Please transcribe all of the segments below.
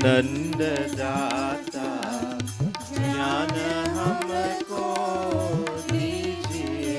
नंददाता ज्ञान हमको दीजिए।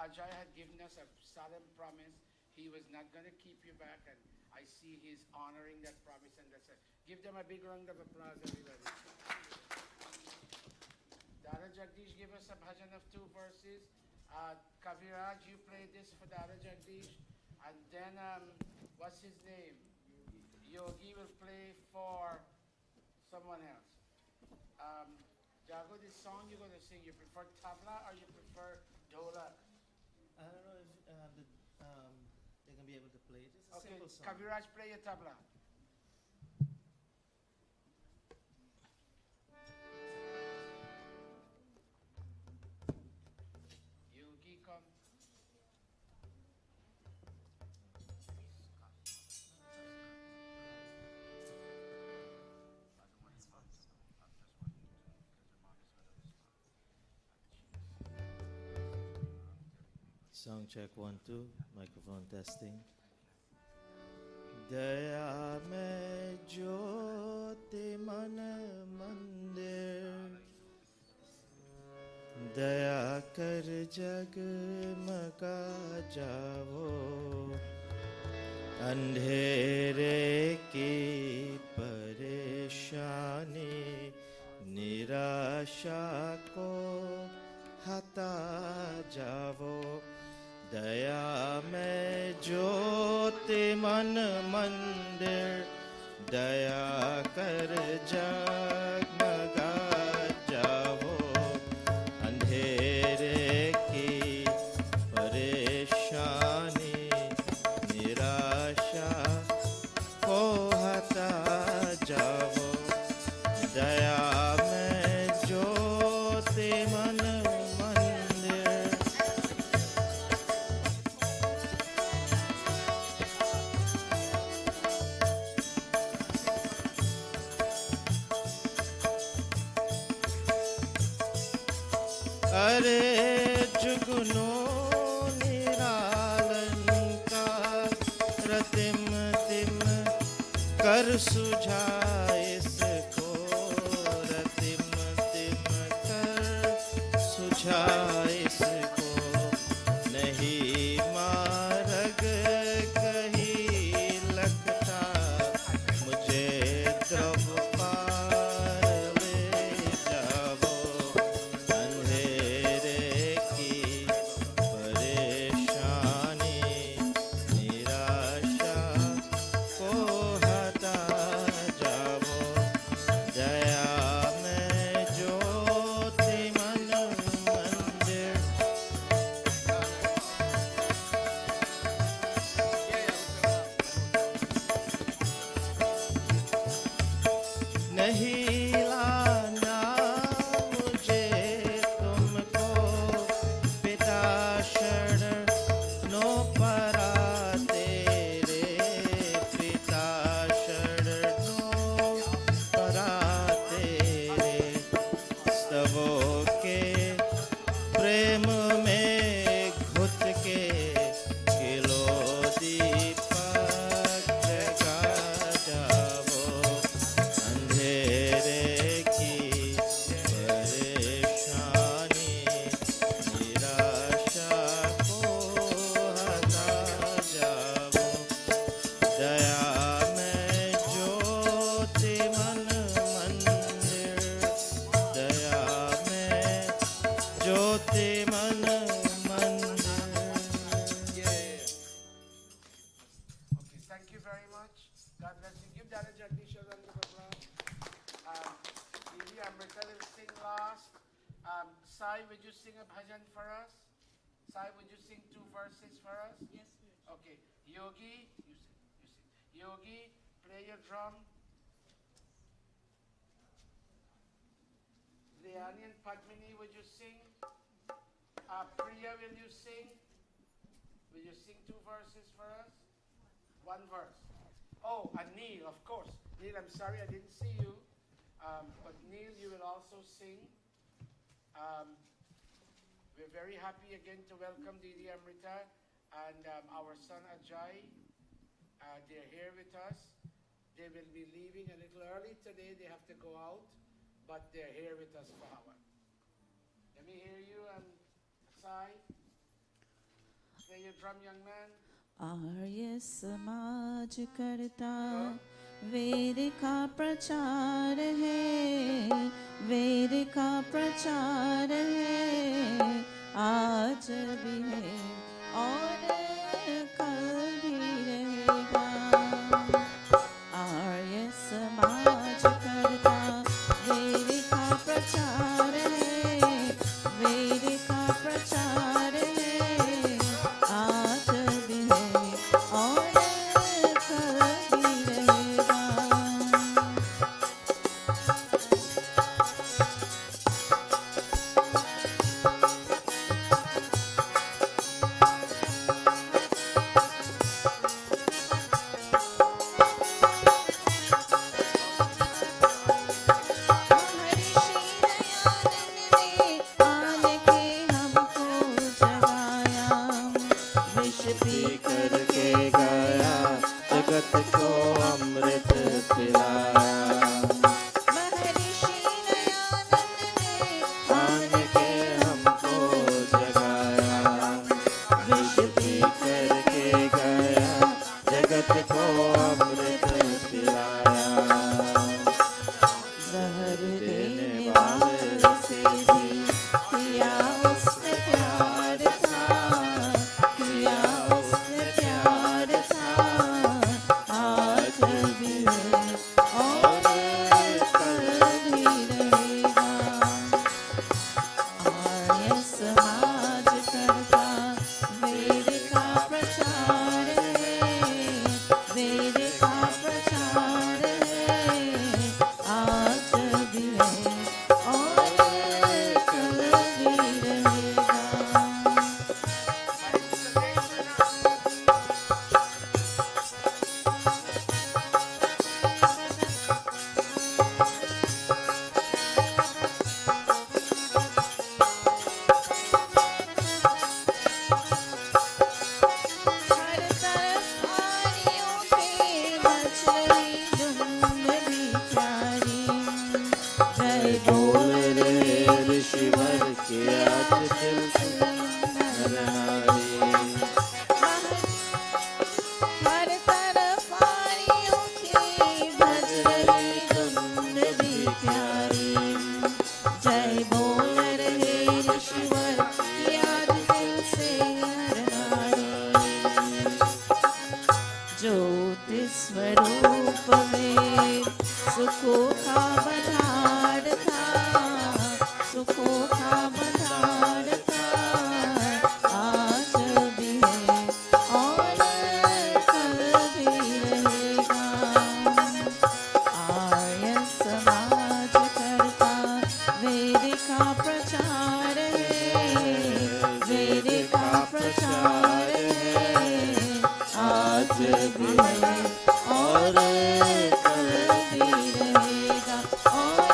Ajay had given us a solemn promise. He was not going to keep you back, and I see he's honoring that promise, and that's it. Give them a big round of applause, everybody. Dada Jagdish, give us a bhajan of 2 verses. Kaviraj, you play this for Dada Jagdish. And then, what's his name? Yogi will play for someone else. Jago, this song you're going to sing, you prefer tabla or you prefer dhola? I don't know if they're going to be able to play it. It's a Okay, simple song. Kaviraj, play your tabla. Sound check 1 2. Microphone testing. दया में ज्योति मन मंदिर, दया कर जगमगा जाओ, अंधेरे की परेशानी निराशा को हटा जाओ, दया में ज्योति मन मंदिर, दया कर जगमगा जाओ, अंधेरे की परेशानी निराशा को हटा जाओ, दया में ज्योति मन अरे जुगनू निरालन का रतिम तिम कर सुझा इसको, रतिम तिम कर सुझा इसको, नहीं मार्ग कहीं लगता मुझे द्रव पार ले जाओ, नहीं लाना मुझे तुमको पिता शरणों परा तेरे, पिता शरणों परा तेरे, स्तवों के प्रेम में घुट के किलो दीपक जगा जाओ, अंधेरे की परेशानी निराशा को हटा जाओ, दया में ज्योति मन मंदिर, दया में ज्योति मन मंदिर। Okay, thank you very much. God bless you. Give Dada Jagdish a round of applause. Devi Amrita will sing last. Sai, would you sing a bhajan for us? Sai, would you sing 2 verses for us? Yes, sir. Okay. Yogi, you sing. Yogi, play your drum. Liani and Padmini, would you sing? Priya, will you sing? Will you sing 2 verses for us? 1 verse. Oh, and Neil, of course. Neil, I'm sorry I didn't see you. But Neil, you will also sing. We're very happy again to welcome Didi Amrita and our son Ajay. They're here with us. They will be leaving a little early today. They have to go out, but they're here with us for our. Let me hear you, Sai. Play your drum, young man. Arya Samaj करता वेद का प्रचार है, वेद का प्रचार है, आज भी है और कल भी रहेगा। आर्य समाज करता वेद का प्रचार है, वेद का प्रचार है, आज भी है और कल भी रहेगा। करके गया, जगत को अमृत पिलाया। महर्षि दयानंद ने आन के हमको जगाया, विष पी करके गया, जगत को अमृत पिलाया। जहर देने वाले से भी किया उसने प्यार था, किया उसने प्यार था। आज भी है और कल भी रहेगा। आर्य समाज करता वेद का प्रचार है, वेद का प्रचार है। आज भी है और कल भी रहेगा। हर तरफ आरियों के मच रही धुन भी प्यारी। जय बोल रे ऋषिवर के आज दिल से नर नारी। हर तरफ आरियों की बज रही धुन भी प्यारी। जय बोल रहे ऋषिवर की आज दिल से हर नारी। ज्योति स्वरूप में सुखों का बधार था, सुखों का बधार था। आज भी है और कल भी रहेगा। आर्य समाज करता वेद का प्रचार है, वेद का प्रचार है। आज भी है और कल भी रहेगा, और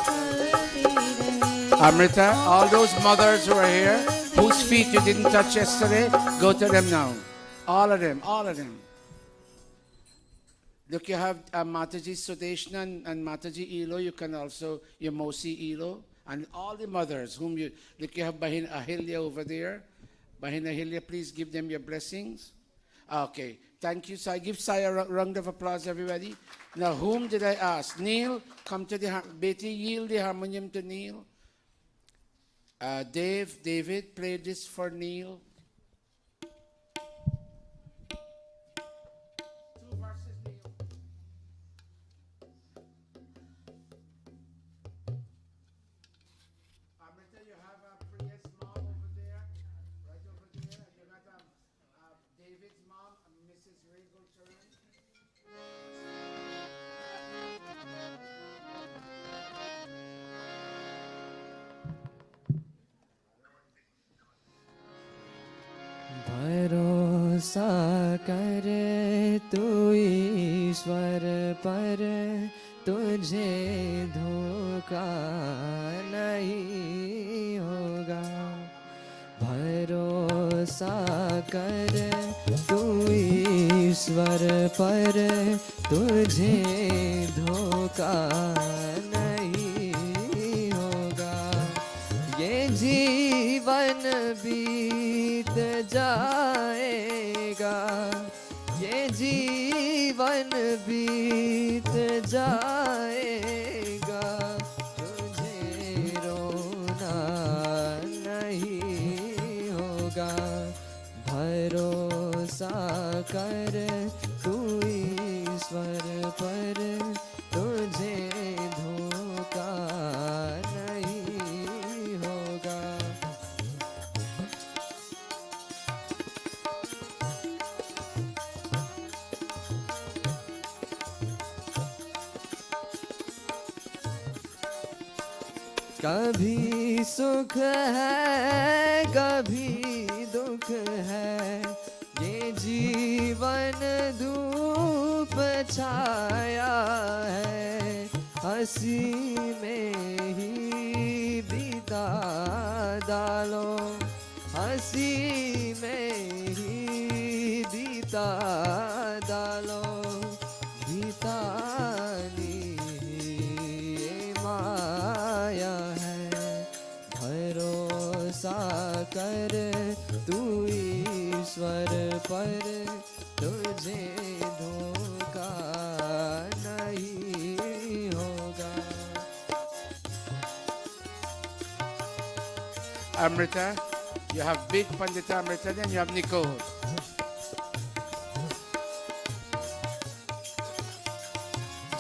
कल भी रहेगा। Amrita, all those mothers who are here, whose feet you didn't touch yesterday, go to them now. All of them, all of them. Look, you have Mataji Sudeshna and Mataji Ilo. You can also, your Mosi Ilo. And all the mothers whom you, look, you have Bahin Ahilya over there. Bahin Ahilya, please give them your blessings. Okay, thank you, Sai. Give Sai a round of applause, everybody. Now, whom did I ask? Neil, come to the, Betty, yield the harmonium to Neil. David, play this for Neil. Two verses, Neil. Amrita, you have a Priya's mom over there, right over there. And you got David's mom, Mrs. Regal Turin. भरोसा कर तू ईश्वर पर, तुझे धोखा नहीं होगा। भरोसा कर तू ईश्वर पर, तुझे धोखा नहीं होगा। ये जीवन बीत जाएगा, ये जीवन बीत जाएगा। तुझे रोना नहीं होगा। भरोसा कर तू ईश्वर पर, तुझे धोखा नहीं होगा। कभी सुख है कभी दुख है, ये जीवन धूप छाया है। हंसी में ही बिता डालो, हंसी में ही भीता डालो भीतानी ये माया है भरोसा कर तू ईश्वर पर तुझे धोखा नहीं होगा। Amrita, you have big Pandita Amrita, then you have Nicole.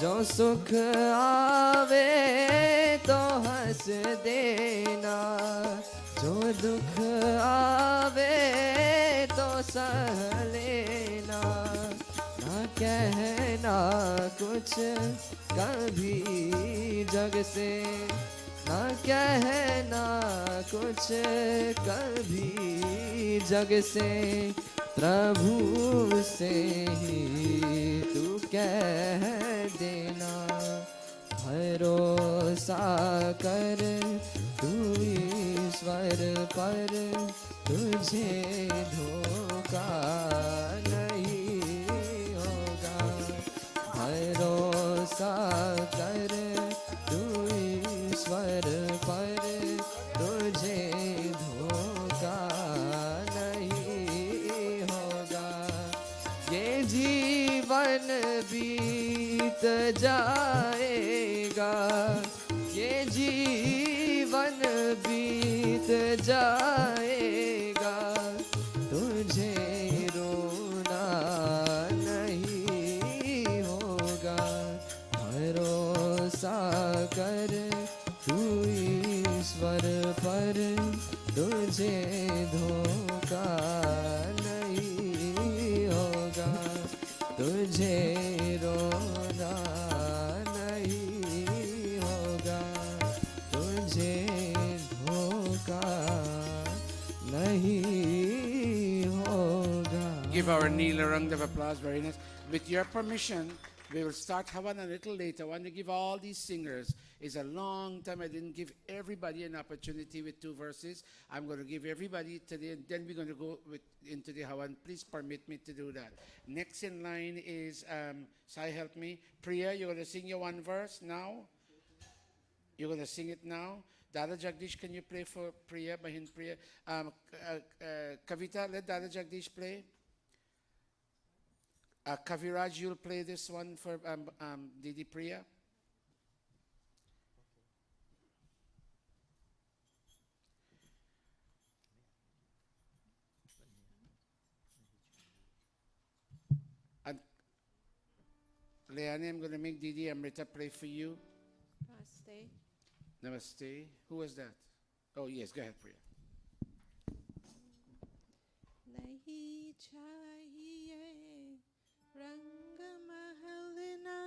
जो सुख आवे तो हंस देना, जो दुख आवे तो सह लेना, ना कहना कुछ कभी जग से, ना कहना कुछ कभी जग से, प्रभु से ही तू कह देना, भरोसा कर तू ईश्वर पर तुझे धोखा नहीं होगा, भरोसा कर तू ईश्वर पर तुझे धोखा नहीं होगा। ये जीवन बीत जाएगा, ये जीवन बीत जाएगा, तुझे रोना नहीं होगा, भरोसा कर तू ईश्वर पर तुझे धोखा नहीं होगा, तुझे रोना नहीं होगा, तुझे धोखा नहीं होगा। Give our Neil a round of applause, very nice. With your permission, we will start Havan a little later. I want to give all these singers, it's a long time I didn't give everybody an opportunity with 2 verses. I'm going to give everybody today, and then we're going to go into the Havan. Please permit me to do that. Next in line is, Sai, help me. Priya, you're going to sing your 1 verse now. You're going to sing it now. Dada Jagdish, can you play for Priya, Bahin Priya? Kavita, let Dada Jagdish play. Kaviraj, you'll play this one for Didi Priya. And Leanne, I'm going to make Didi Amrita play for you. Namaste. Namaste. Who was that? Oh, yes, go ahead, Priya. नहीं चाहिए रंग महल ना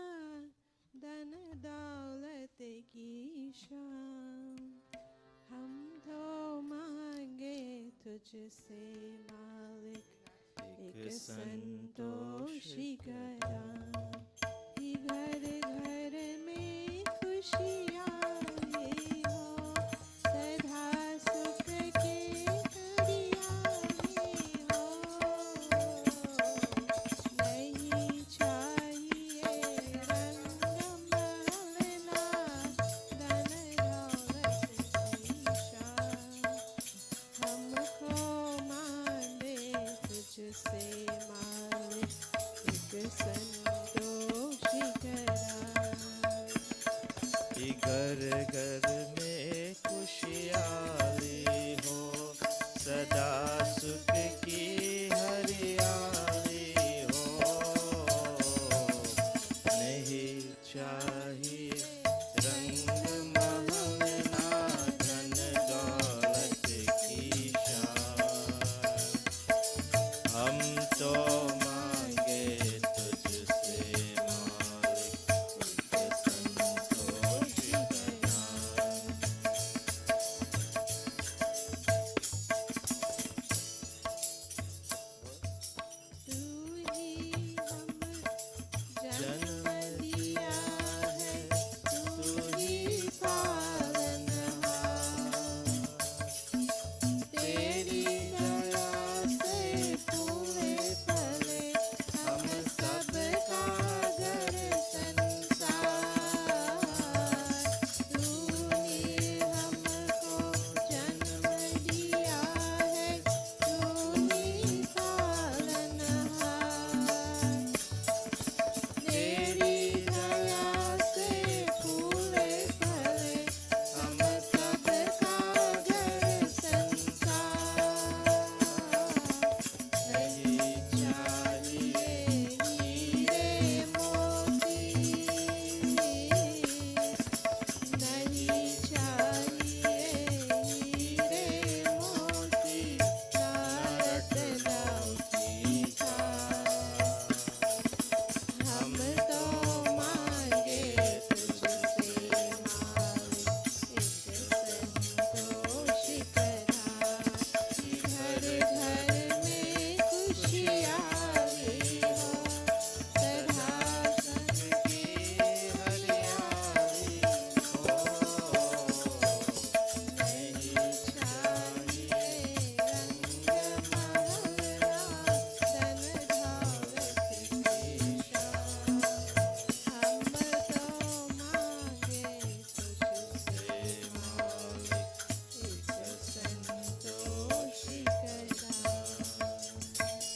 धन दौलत की शान, हम तो मांगे तुझसे मालिक एक संतोषी करान, कि घर घर में खुशियाँ ये हो, सदा सुख के घड़ियाँ ये हो। नहीं चाहिए रंग महल ना धन दौलत की शान, हमको मांगे तुझसे मालिक एक संतोषी करान। कि घर घर में खुशहाली हो, सदा सुख की हरियाली हो। नहीं चाहिए रंग महल ना धन दौलत की शान, हम तो मांगे तुझसे मालिक एक संतोषी करान।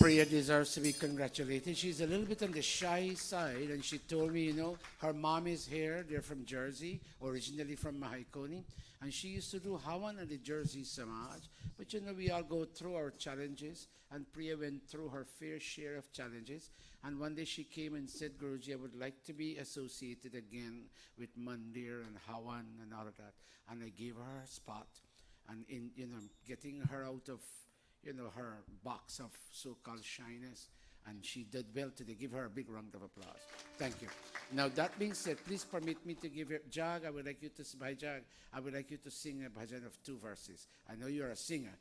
Priya deserves to be congratulated. She's a little bit on the shy side, and she told me, her mom is here. They're from Jersey, originally from Mahikoni, and she used to do Hawan and the Jersey Samaj. But we all go through our challenges, and Priya went through her fair share of challenges. And one day she came and said, Guruji, I would like to be associated again with Mandir and Hawan and all of that. And I gave her a spot, and in getting her out of her box of so-called shyness, and she did well today. Give her a big round of applause. Thank you. Now that being said, please permit me to give you Jag. I would like you to Jag. I would like you to sing a bhajan of 2 verses. I know you're a singer.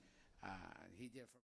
He therefore.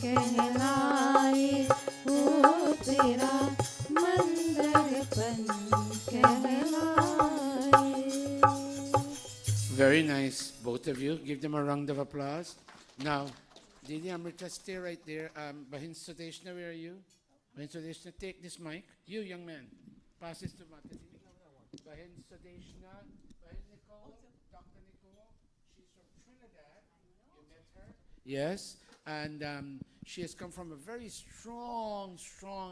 कहलाए वो तेरा मंदरपन कहलाए. Very nice, both of you. Give them a round of applause. Now, Didi Amrita, stay right there. Bahin Sudeshna, where are you? Bahin Sudeshna, take this mic. You, young man, pass this to Mataji. Bahin Sudeshna, Bahin Nicole, Dr. Nicole. She's from Trinidad. You met her? Yes, and she has come from a very strong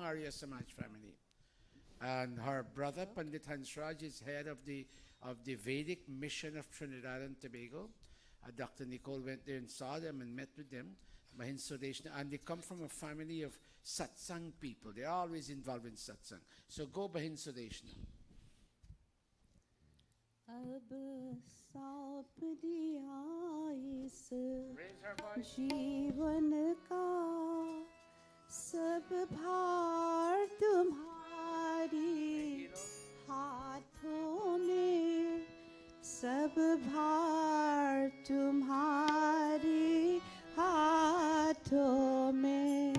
Arya Samaj family. And her brother, Pandit Hansraj, is head of the Vedic mission of Trinidad and Tobago. Dr. Nicole went there and saw them and met with them, Mahin Sudeshna, and they come from a family of Satsang people. They're always involved in Satsang. So go Mahin Sudeshna. अब सौंप दिया इस Raise her voice. जीवन का सब भार तुम्हारी हाथों में, सब भार तुम्हारी हाथों में.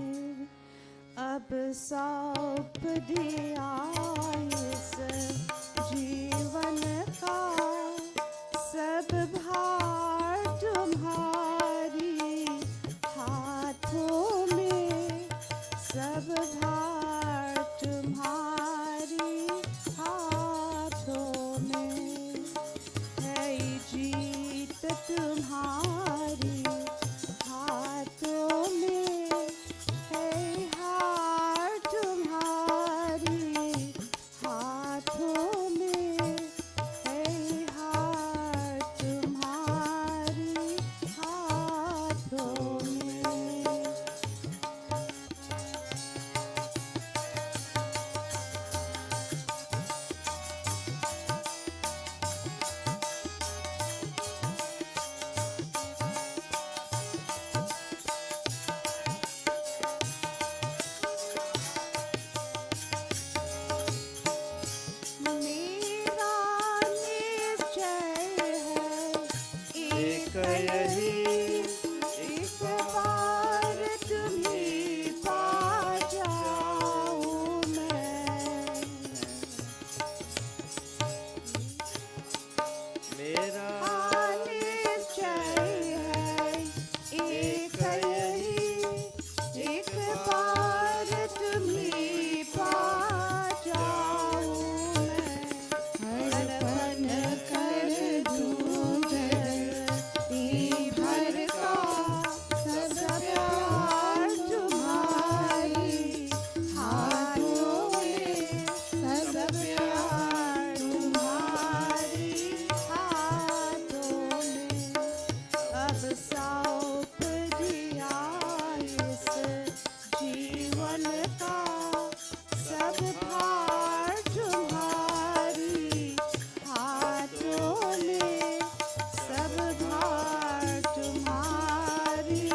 अब सौंप दिया इस जीवन का सब भार तुम्हारी हाथों में, सब भार तुम्हारी हाथों में. है जीत तुम्हारी हाथों में, है हार तुम्हारी हाथों में, है हार तुम्हारी हाथों में. मेरा निश्चय है एक यही, एक बार तुम्हीं पा जाऊं मैं. मेरा निश्चय है एक यही, एक बार तुम्हीं पा जाऊं मैं. अर्पण कर दूं धरती भर का सब प्यार तुम्हारी हाथों में, सब प्यार तुम्हारी हाथों में. अब सौंप दिया इस जीवन का सब भार तुम्हारी हाथों में, सब भार तुम्हारी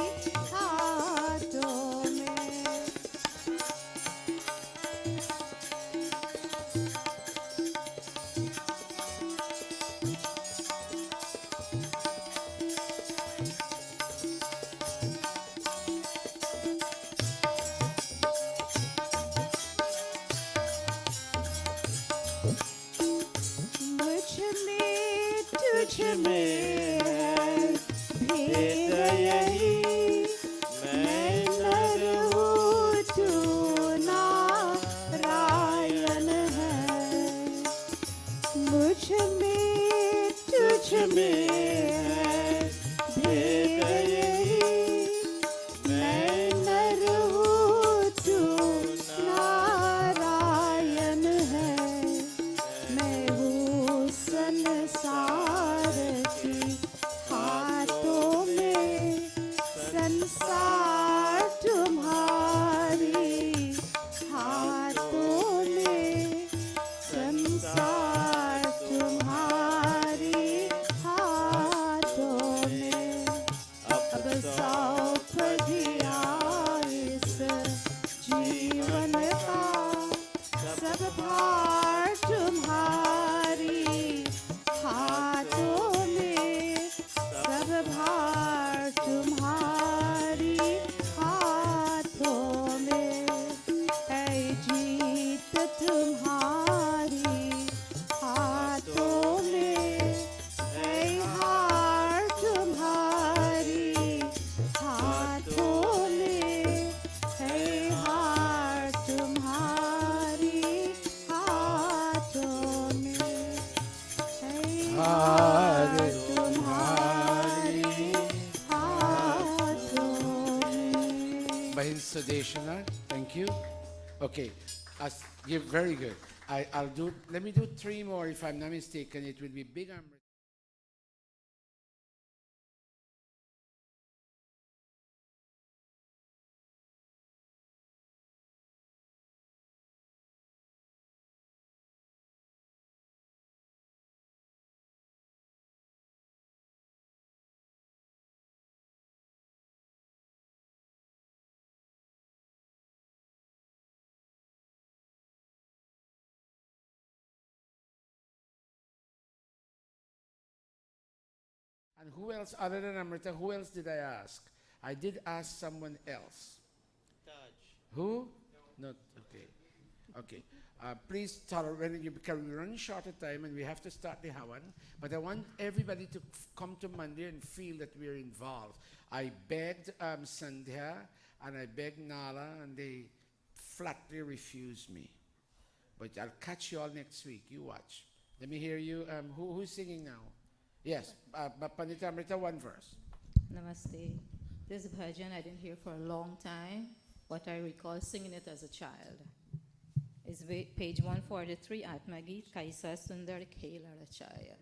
हाथों में. मुझ में तुझ में है भेद यही, मैं नर हूँ तू नारायण है. मुझ में तुझ में है भेद यही, मैं नर हूँ तू नारायण है. मैं हूँ संसार की हाथों में, संसार तुम्हारी हाथों में, संसार तुम्हारी हाथों में. अब सौंप दिया इस जीवन का सब भार तुम्हारी हाथों में, सब भार तुम्हारी Bahin Sudeshana. Thank you. Okay. Very good. Let me do 3 more if I'm not mistaken. It will be big Amrit. And who else other than Amrita? Who else did I ask? I did ask someone else. Taj. Who? Not okay. Okay. Please tolerate because we run short of time and we have to start the Hawan. But I want everybody to come to Monday and feel that we're involved. I begged Sandhya and I begged Nala and they flatly refused me. But I'll catch you all next week. You watch. Let me hear you. Who's singing now? Yes, Pandita Amrita, one verse. Namaste. This bhajan I didn't hear for a long time, but I recall singing it as a child. It's page 143, Atmagit, Kaisa Sundar Khela Rachaya.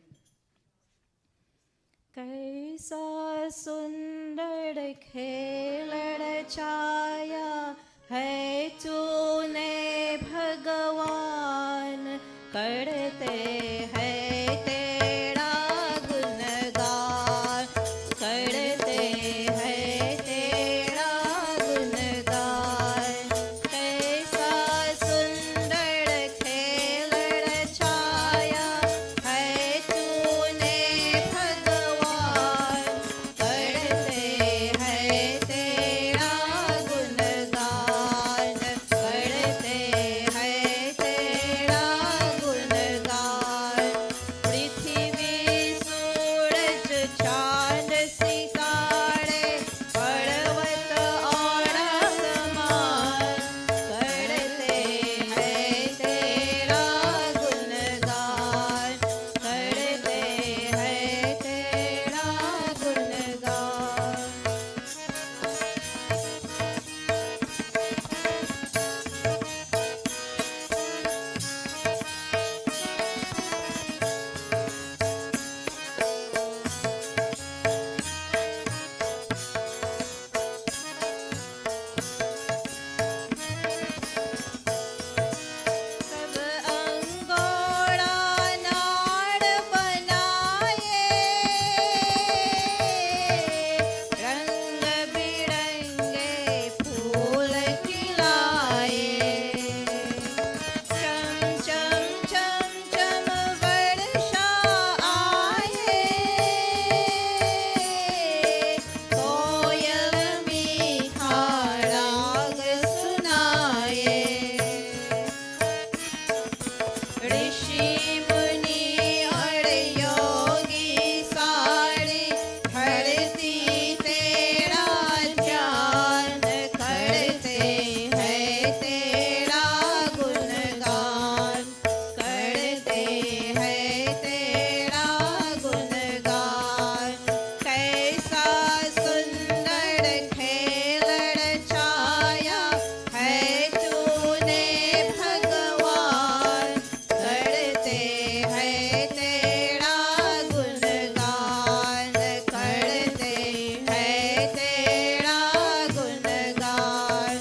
Kaisa Sundar Khela Rachaya, hai tune Bhagavan, karte hai tera gungan, karte hai tera gungan. Kaisa sundar khel rachaya, hai tune Bhagavan, karte hai tera gungan, karte hai tera gungan. पृथ्वी सूरज चांद सितारे पर्वत और आसमान करते हैं तेरा गुणगान, करते हैं तेरा गुणगान. सब अंगोड़ा नाड़ बनाए, रंग बिरंगे फूल खिलाए, चम चम चम चम वर्षा आए, कोयल मीठा राग सुनाए. ऋषि मुनि और योगी सारे धरती तेरा ध्यान करते हैं तेरा गुणगान, करते हैं तेरा गुणगान. कैसा सुंदर खेल रचाया है तूने भगवान, करते हैं तेरा गुणगान, करते हैं तेरा गुणगान.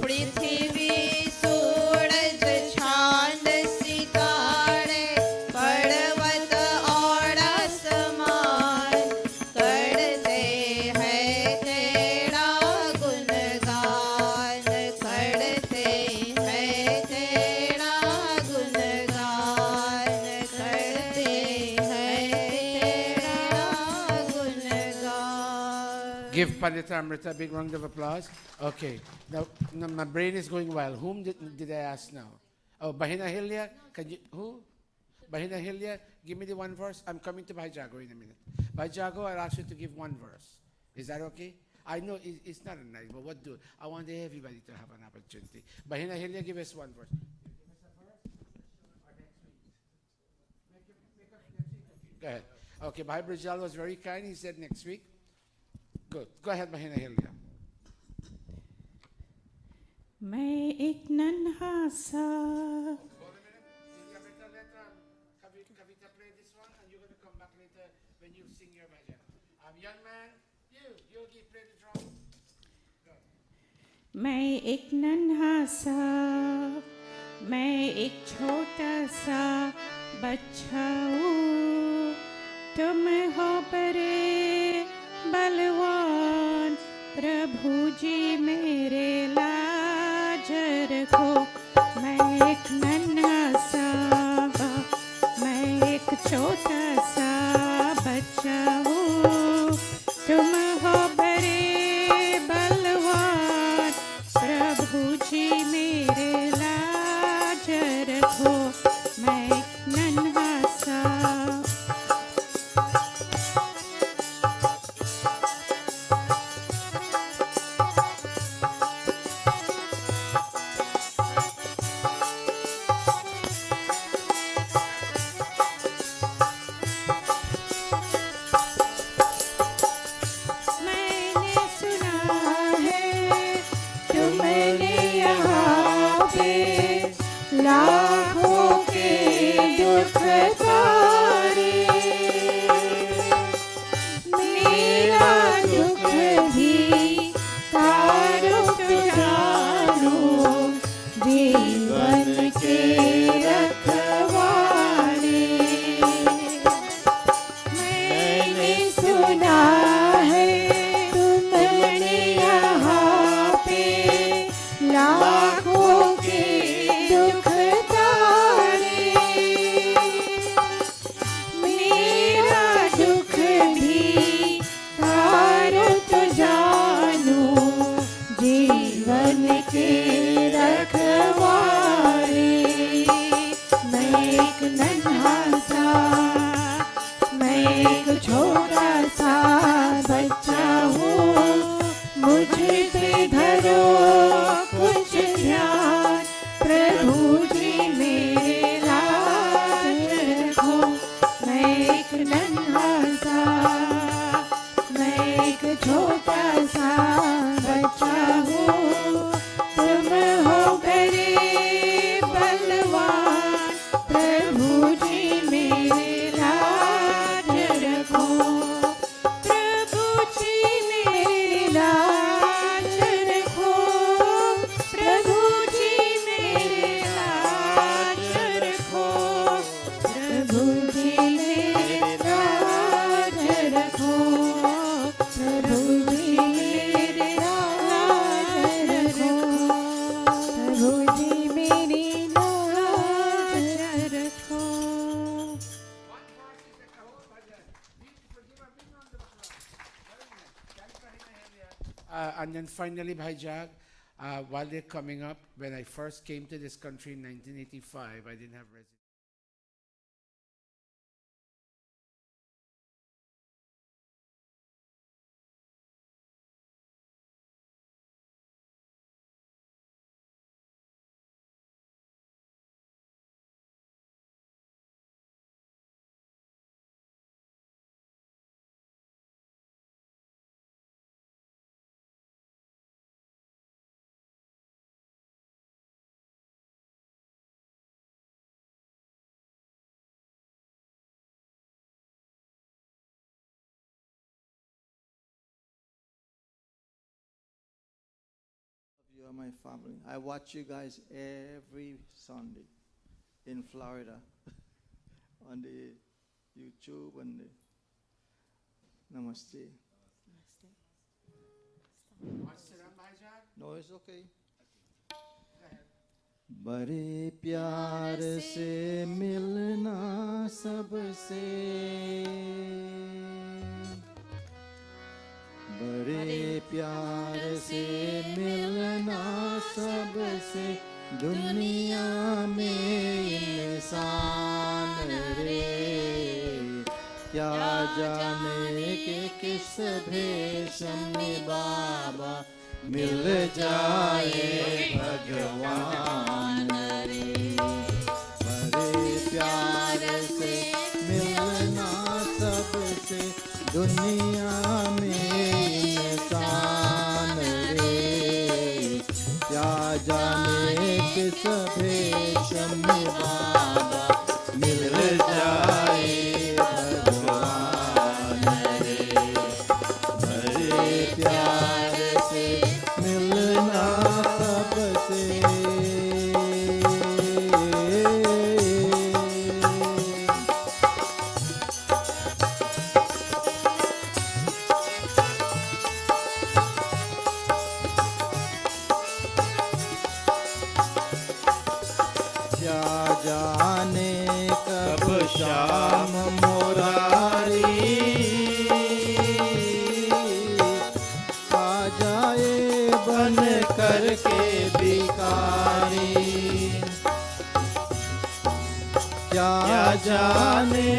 पृथ्वी सूरज चांद सितारे पर्वत और आसमान करते हैं तेरा गुणगान, करते हैं तेरा गुणगान, करते हैं तेरा गुणगान. Give Pandita Amrita a big round of applause. Okay. Now my brain is going wild. Whom did I ask now? Oh, Bahina Hilya. Can you, who? Bahina Hilya, give me the one verse. I'm coming to Bhai Jago in a minute. Bhai Jago, I'll ask you to give one verse. Is that okay? I know it's not a nice, but what do? I want everybody to have an opportunity. Bahina Hilya, give us one verse. Go ahead. Okay, Bhai Brijal was very kind. He said next week. Good. Go ahead, Mahina Hilya. एक नन्हा सा Hold a minute. You better let Kavita play this one, and you're going to come back later when you sing your bhajan. Young man, Yogi, play the drum. Go. मैं एक नन्हा सा, मैं एक छोटा सा बच्चा हूँ, तुम हो बड़े बलवान, प्रभु जी मेरे लाज रखो। मैं एक नन्हा सा, मैं एक छोटा सा बच्चा हूँ, तुम हो बड़े बलवान, प्रभु जी मेरे लाज रखो। मैं एक नन्हा सा, मैंने सुना है तुमने यहाँ पे लाखों के दुख तारे, मेरा दुख भी तारो जानो, जीवन के रखवारे। मैंने सुना है तुमने यहाँ पे लाखों के दुख तारे, मेरा दुख भी तारो तो जानो, जीवन के रखवारे। मैं एक नन्हा सा, मैं एक छोटा सा बच्चा हूँ, मुझे पे धरो कुछ ध्यान, प्रभु जी मेरे लाज रखो। मैं एक नन्हा सा, मैं एक छोटा सा बच्चा हूँ, तुम हो बड़े बलवान, प्रभु जी मेरे लाज रखो। प्रभु जी मेरे लाज रखो, प्रभु जी मेरे लाज रखो, प्रभु जी मेरे लाज रखो, प्रभु जी मेरे लाज रखो, प्रभु जी मेरी लाज रखो। One part is the whole bhajan. Forgive a big round of applause. And then finally, Bhaijag, while they're coming up, when I first came to this country in 1985, I didn't have residence. You are my family. I watch you guys every Sunday in Florida on the YouTube and the Namaste. What's the name, Bhaijag? No, it's okay. बड़े प्यार से मिलना सबसे, बड़े प्यार से मिलना सबसे, दुनिया में इंसान रे, क्या जाने के किस भेष में बाबा मिल जाए भगवान रे। बड़े प्यार से मिलना सबसे, दुनिया में इंसान रे, क्या जाने किस भेष में बाबा मिल जाए भगवान रे। बड़े प्यार से मिलना सबसे, क्या जाने कब श्याम मुरारी आ जाए बन करके भिखारी। क्या जाने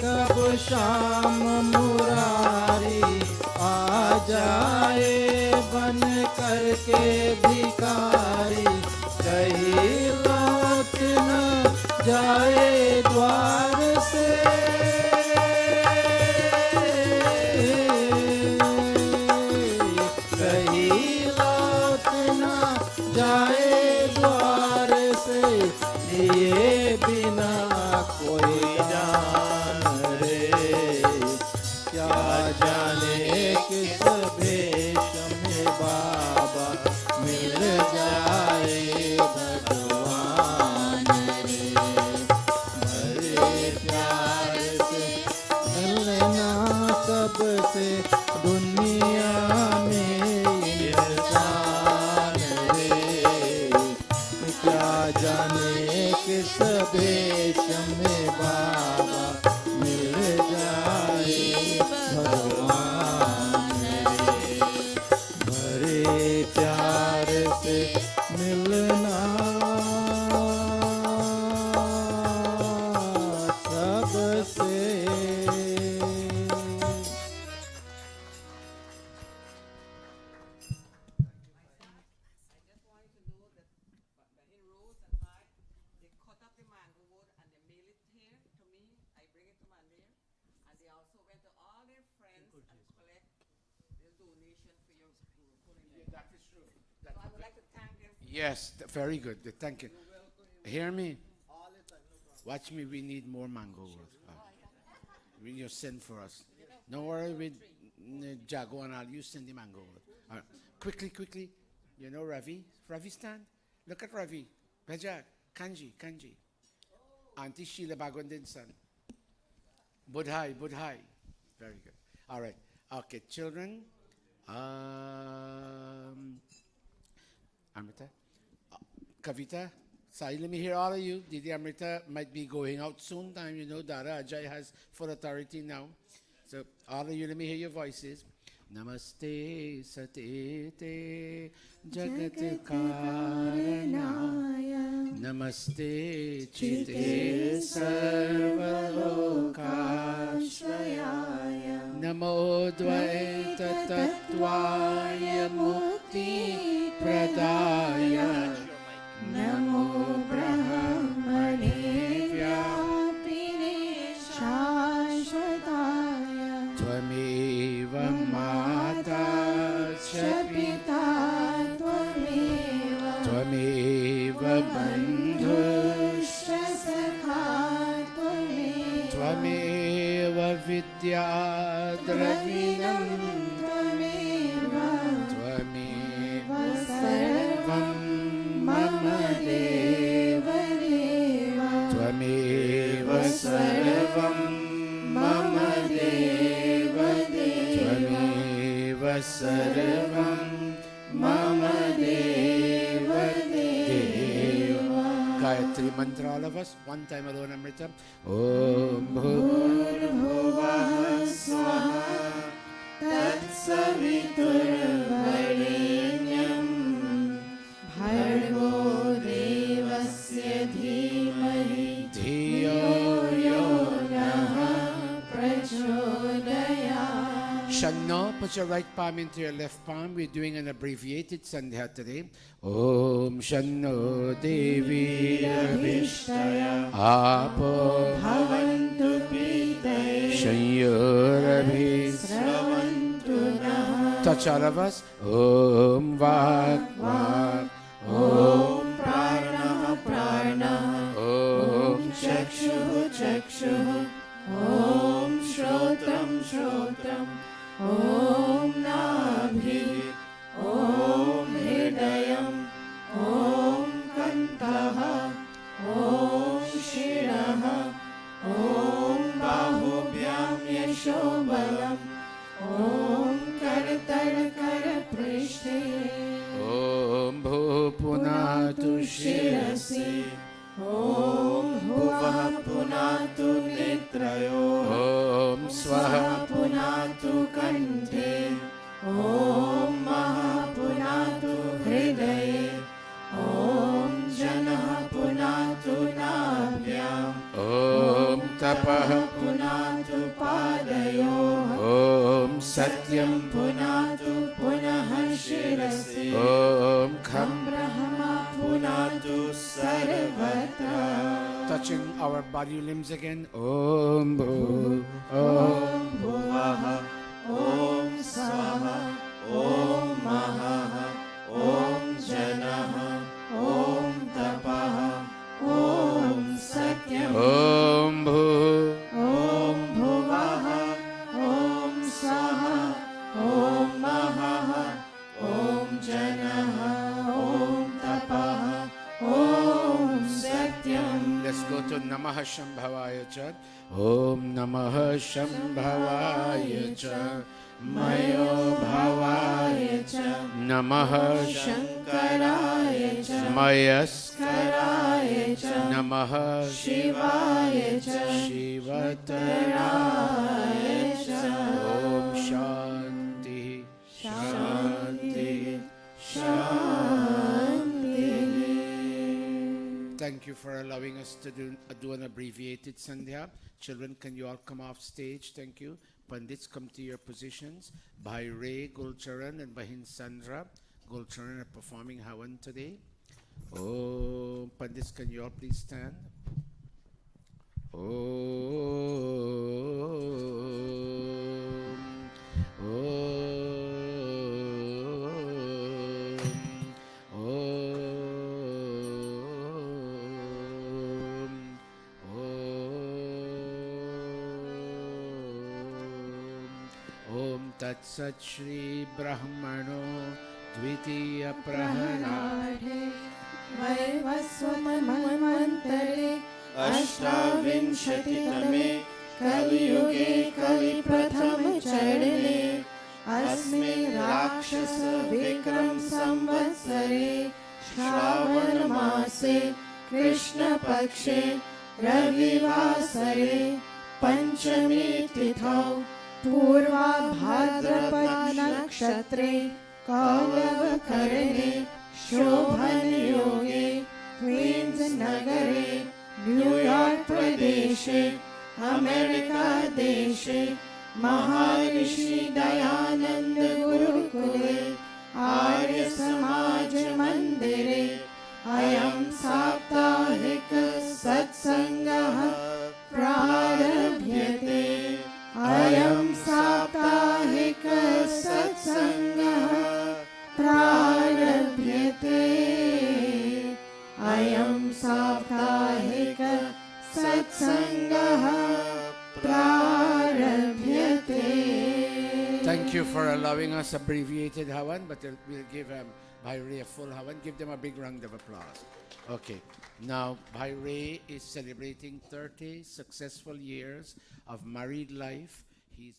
कब श्याम मुरारी आ जाए बन करके भिखारी। कहीं लौट न जाए द्वार से, कहीं लौट न जाए द्वार से, लिए बिना कोई जान रे। क्या जाने किस भेष में बाबा मिल जाए भगवान रे। बड़े प्यार से मिलना सबसे दुनिया में इंसान रे। क्या जाने किस भेष में बाबा मिल जाए भगवान रे। बड़े प्यार से मिलना सबसे। They cut up the mango wood and they mail it here to me. I bring it to Mandir. And they also went to all their friends and collect their donation for your Gurukula. That is true. So I would like to thank them. Yes, very good. Thank you. Hear me? Watch me, we need more mango wood. You send for us. Don't worry with Jago and all. You send the mango wood. All right. Quickly, quickly. You know Ravi? Ravi stand? Look at Ravi. Bajak. Kanji. Auntie Sheila Bagondin's son. Budhai. Very good. All right. Okay, children. Amrita. Kavita. Sai, let me hear all of you. Didi Amrita might be going out soon time. You know, Dara Ajay has full authority now. So, all of you, let me hear your voices. Namaste Satete Jagat Karanaya. Namaste Chite Sarvalokashrayaya. Namo Dvaita Tattvaya Mukti Pradaya. Namo Brahmane Vyapine Shashvataya. Tvameva Mata Shapita Tvameva. Tvameva Bandhu Shasakha Tvameva. Tvameva Vidya Dravinam Tvameva. Tvameva Sarvam Mama Deva Deva. Tvameva Sarvam Mama Deva Deva. Tvameva Sarvam Mama Deva Deva. Gayatri mantra, all of us. One time alone, Amrita. Om Bhurbhuvah Swaha Tatsaviturvarenyam Bhargo Devasya Dhimahi Dhiyo Yo Naha Prachodayat. Shanno, put your right palm into your left palm. We're doing an abbreviated sandhya today. Om Shanno Devi Abhishtaya Apo Bhavantu Pitaya Shanyurabhis. Sravantu Naha. Touch all of us. Om Vak Vak. ॐ प्राणः प्राणः ॐ चक्षुः चक्षुः ॐ श्रोत्रं श्रोत्रम् ॐ नाभिः ॐ हृदयम् ॐ कण्ठः ॐ शिरः ॐ बाहुभ्यां यशोबलम् ॐ करतलकरपृष्ठे ॐ भूपुनातु शिरसि ॐ भुवः पुनातु नेत्रयोः ॐ स्वः पुनातु कण्ठे ॐ महः पुनातु हृदये ॐ जनः पुनातु नाभ्याम् ॐ तपः पुनातु पादयोः ॐ सत्यं पुनातु पुनः शिरसि ॐ खं ब्रह्मा पुनातु सर्वत्र touching our body limbs again. Om Bhu Om भुवः ॐ स्वः ॐ महः ॐ जनः ॐ तपः ॐ सत्यम् Om Bhu ॐ भुवः ॐ स्वः ॐ महः ॐ जनः ॐ तपः ॐ सत्यम् Let's go to Namah Shambhavaya Cha. Om Namah Shambhavaya Cha. मयो भवाय च Namah शङ्कराय च Mayas कराय च Namah शिवाय च Shivataraya च Om Shanti Shanti Thank you for allowing us to do an abbreviated Sandhya. Children, can you all come off stage? Thank you. Pandits, come to your positions. Bhai Ray Gulcharan and Bahin Sandra Gulcharan are performing Havan today. Oh, Pandits, can you all please stand? Om Tat Sat Shri Brahmano Dvitiya Prahara वैवस्वमन्वन्तरे अष्टाविंशतितमे कलियुगे कलिप्रथमचरणे अस्मिन् राक्षसविक्रम संवत्सरे श्रावणमासे कृष्णपक्षे रविवासरे पञ्चमी तिथौ पूर्वाभाद्रपदनक्षत्रे कौलवकरणे शोभनयोगे Queen's नगरे New York प्रदेशे America देशे महर्षि दयानन्द गुरुकुले आर्य समाज मन्दिरे अयं साप्ताहिक सत्सङ्गः प्रारभ्यते अयं साप्ताहिक सत्सङ्गः प्रारभ्यते अयं साप्ताहिक सत्सङ्गः प्रारभ्यते. Thank you for allowing us abbreviated Havan, but we'll give Bhai Ray a full Havan. Give them a big round of applause. Okay. Now, Bhai Ray is celebrating 30 successful years of married life. He's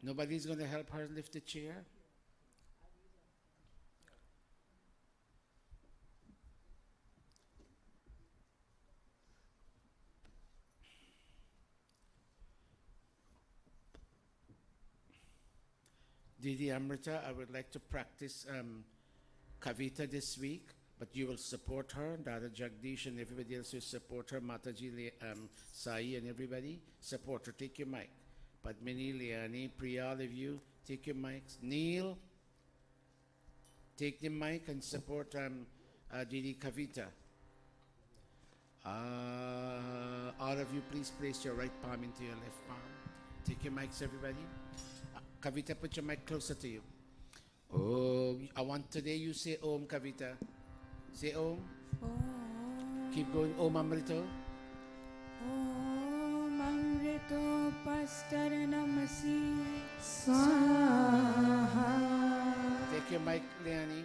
Nobody's going to help her lift the chair? Didi Amrita, I would like to practice Kavita this week, but you will support her. Dada Jagdish and everybody else will support her. Mataji, Sai and everybody, support her. Take your mic. Padmini, Liani, Priya, all of you, take your mics. Neil, take the mic and support Didi Kavita. All of you, please place your right palm into your left palm. Take your mics, everybody. Kavita, put your mic closer to you. Oh, I want today you say Om, Kavita. Say Om. Om. Keep going. Om Amrito. Om Amrito Pastaranamasi Swaha. Take your mic, Leani.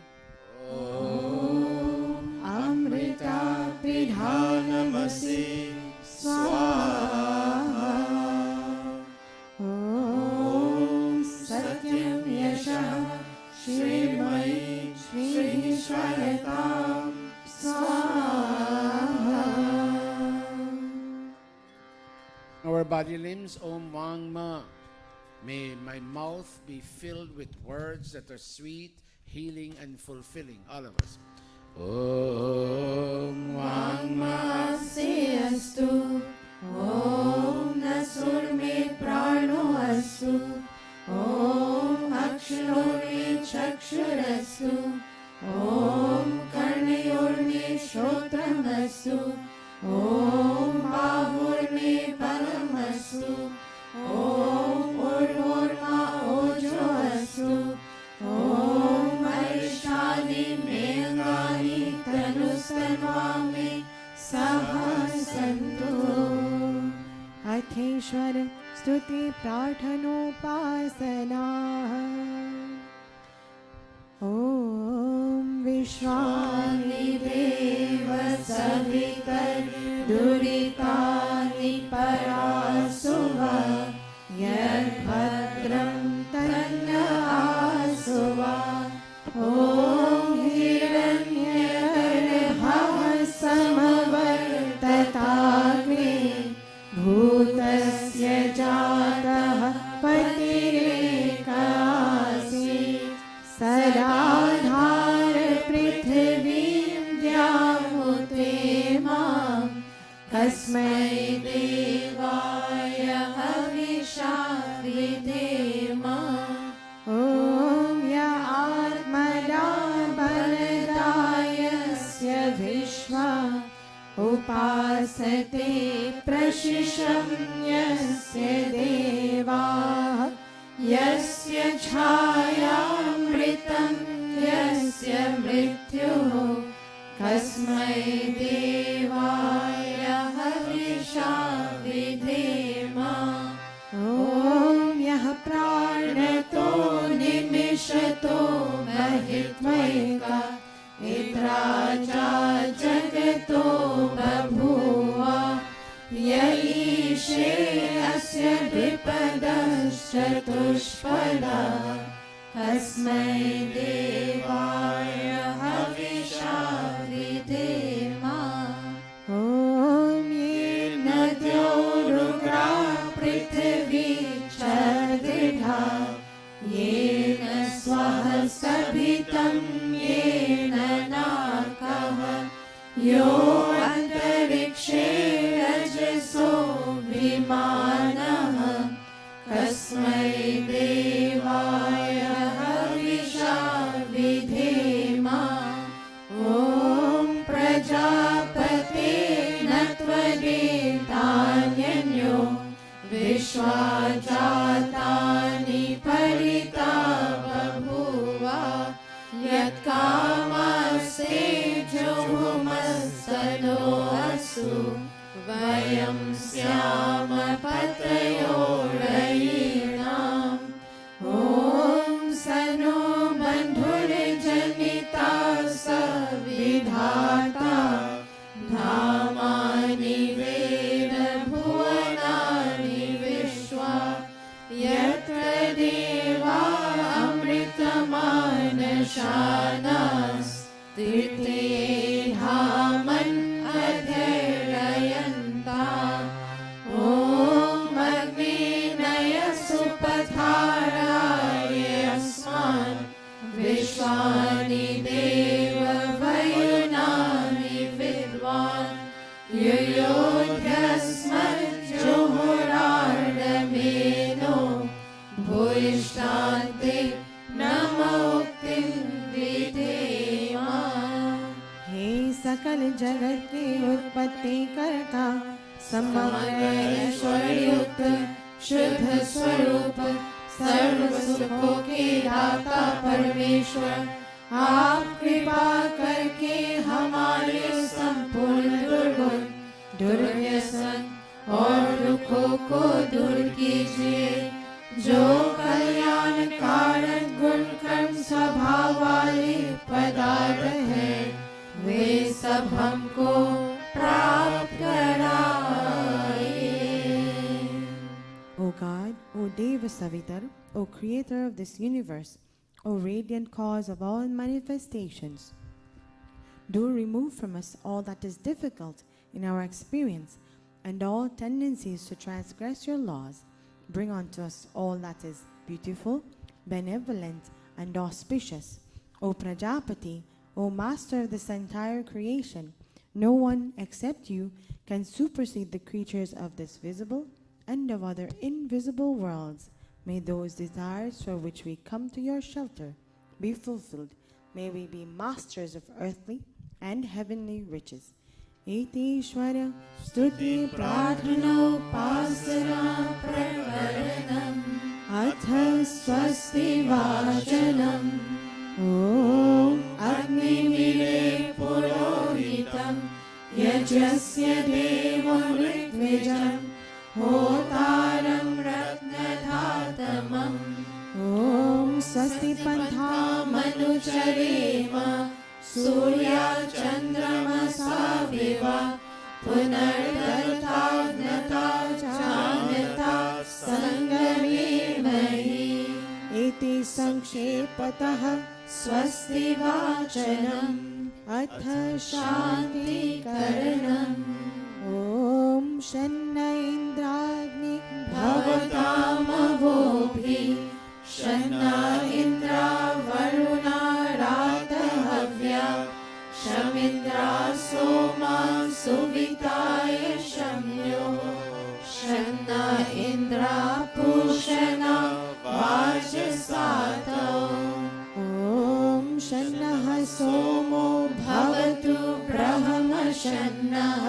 Om Amrita Pidhanamasi Swaha. Om Satyam Yasha Shrimai Shri Shrayatam Swaha. Our body limbs, Om Wang Ma. May my mouth be filled with words that are sweet, healing, and fulfilling. All of us. Om Wang Ma. Astu Om Nasur Me Prano Astu Om Aksharo Me Chakshurastu Om Karnayor Me Shrotram Om Bahur Me Balamastu Om Urvorma Ojo Astu Om Arishani Mengani Tanustanvami Sahasantu अथेश्वर स्तुति प्रार्थनोपासना ओम विश्वानि देव सवितर दुरितानि परासुव यद्भद्रं तन्न आसुवा ओम हिरण्यगर्भः समवर्तताग्ने भूतस्य जातः पतिरेकासि सदाधार पृथिवीं द्यामुते मां कस्मै देवाय हविषा विधेम ॐ य आत्मना बलदायस्य विश्वा उपासते प्रशिशं यस्य देवाः यस्य छायामृतं यस्य मृत्युः कस्मै देवाय हविषा विधेम ॐ यः प्राणतो निमिषतो महित्वैका निद्राजा जगतो बभूव य ईशे अस्य द्विपदश्चतुष्पदा कस्मै देवाय हविषा विधेम ॐ ये नद्योरुग्रा पृथिवी च दृढा येन स्वः सभितं येन नाकः यो अन्तरिक्षे रजसो विमानः कस्मै देवाय हविषा विधेम ॐ प्रजापते न त्वदेतान्यन्यो विश्वा जातानि परिता बभूव यत्कामास्ते जुहुमस्तनो असु वयं स्याम पतयोरयीणाम् ॐ सनो बन्धुर्जनिता सविधाता धामानि वेद भुवनानि विश्वा यत्र तीर्थये धामन् अध्ययन्ता ॐ अग्निनय सुपथाराय अस्मान् विश्वानि देव वयुनानि विद्वान् युयोध्यस्मज्जुहुरार्णमेनो भूयिष्ठान्ते नमोक्तिं विधेमा। हे सकल जगत की उत्पत्ति करता समग्र ईश्वरयुक्त शुद्ध स्वरूप सर्व सुखों के दाता परमेश्वर, आप कृपा करके हमारे संपूर्ण दुर्गुण दुर्व्यसन और दुखों को दूर कीजिए। जो कल्याण कारक गुण कर्म स्वभाव वाले पदार्थ हैं, वे सब हमको प्राप्त कराइए। O God, O Deva Savitar, O Creator of this universe, O radiant cause of all manifestations, do remove from us all that is difficult in our experience and all tendencies to transgress your laws. Bring unto us all that is beautiful, benevolent, and auspicious. O Prajapati, O Master of this entire creation, no one except you can supersede the creatures of this visible and of other invisible worlds. May those desires for which we come to your shelter be fulfilled. May we be masters of earthly and heavenly riches. Etishwara Stuti प्रार्थनोपासना प्रकरणम् अथ स्वस्ति वाचनम् ॐ अग्निमीळे पुरोहितं यजस्य देवं ऋग्विजं होतारं रत्नधातमम् Om Swasti मनुचरेम सूर्याचन्द्रमसा विवा पुनर्दत्ताग्नता चान्यता सङ्गमेमहि Eti Sankshepatāh स्वस्ति वाचनम् अथ शान्तिकरणम् Om Shanna Indragni भवतामवोभिः शन्ना Indira Varuna रातहव्या शमिन्द्रा Soma सुविताय शम्यो शन्ना Indira पूषणा वाजसातौ Om Shannah सोमो भवतु ब्रह्मशन्नः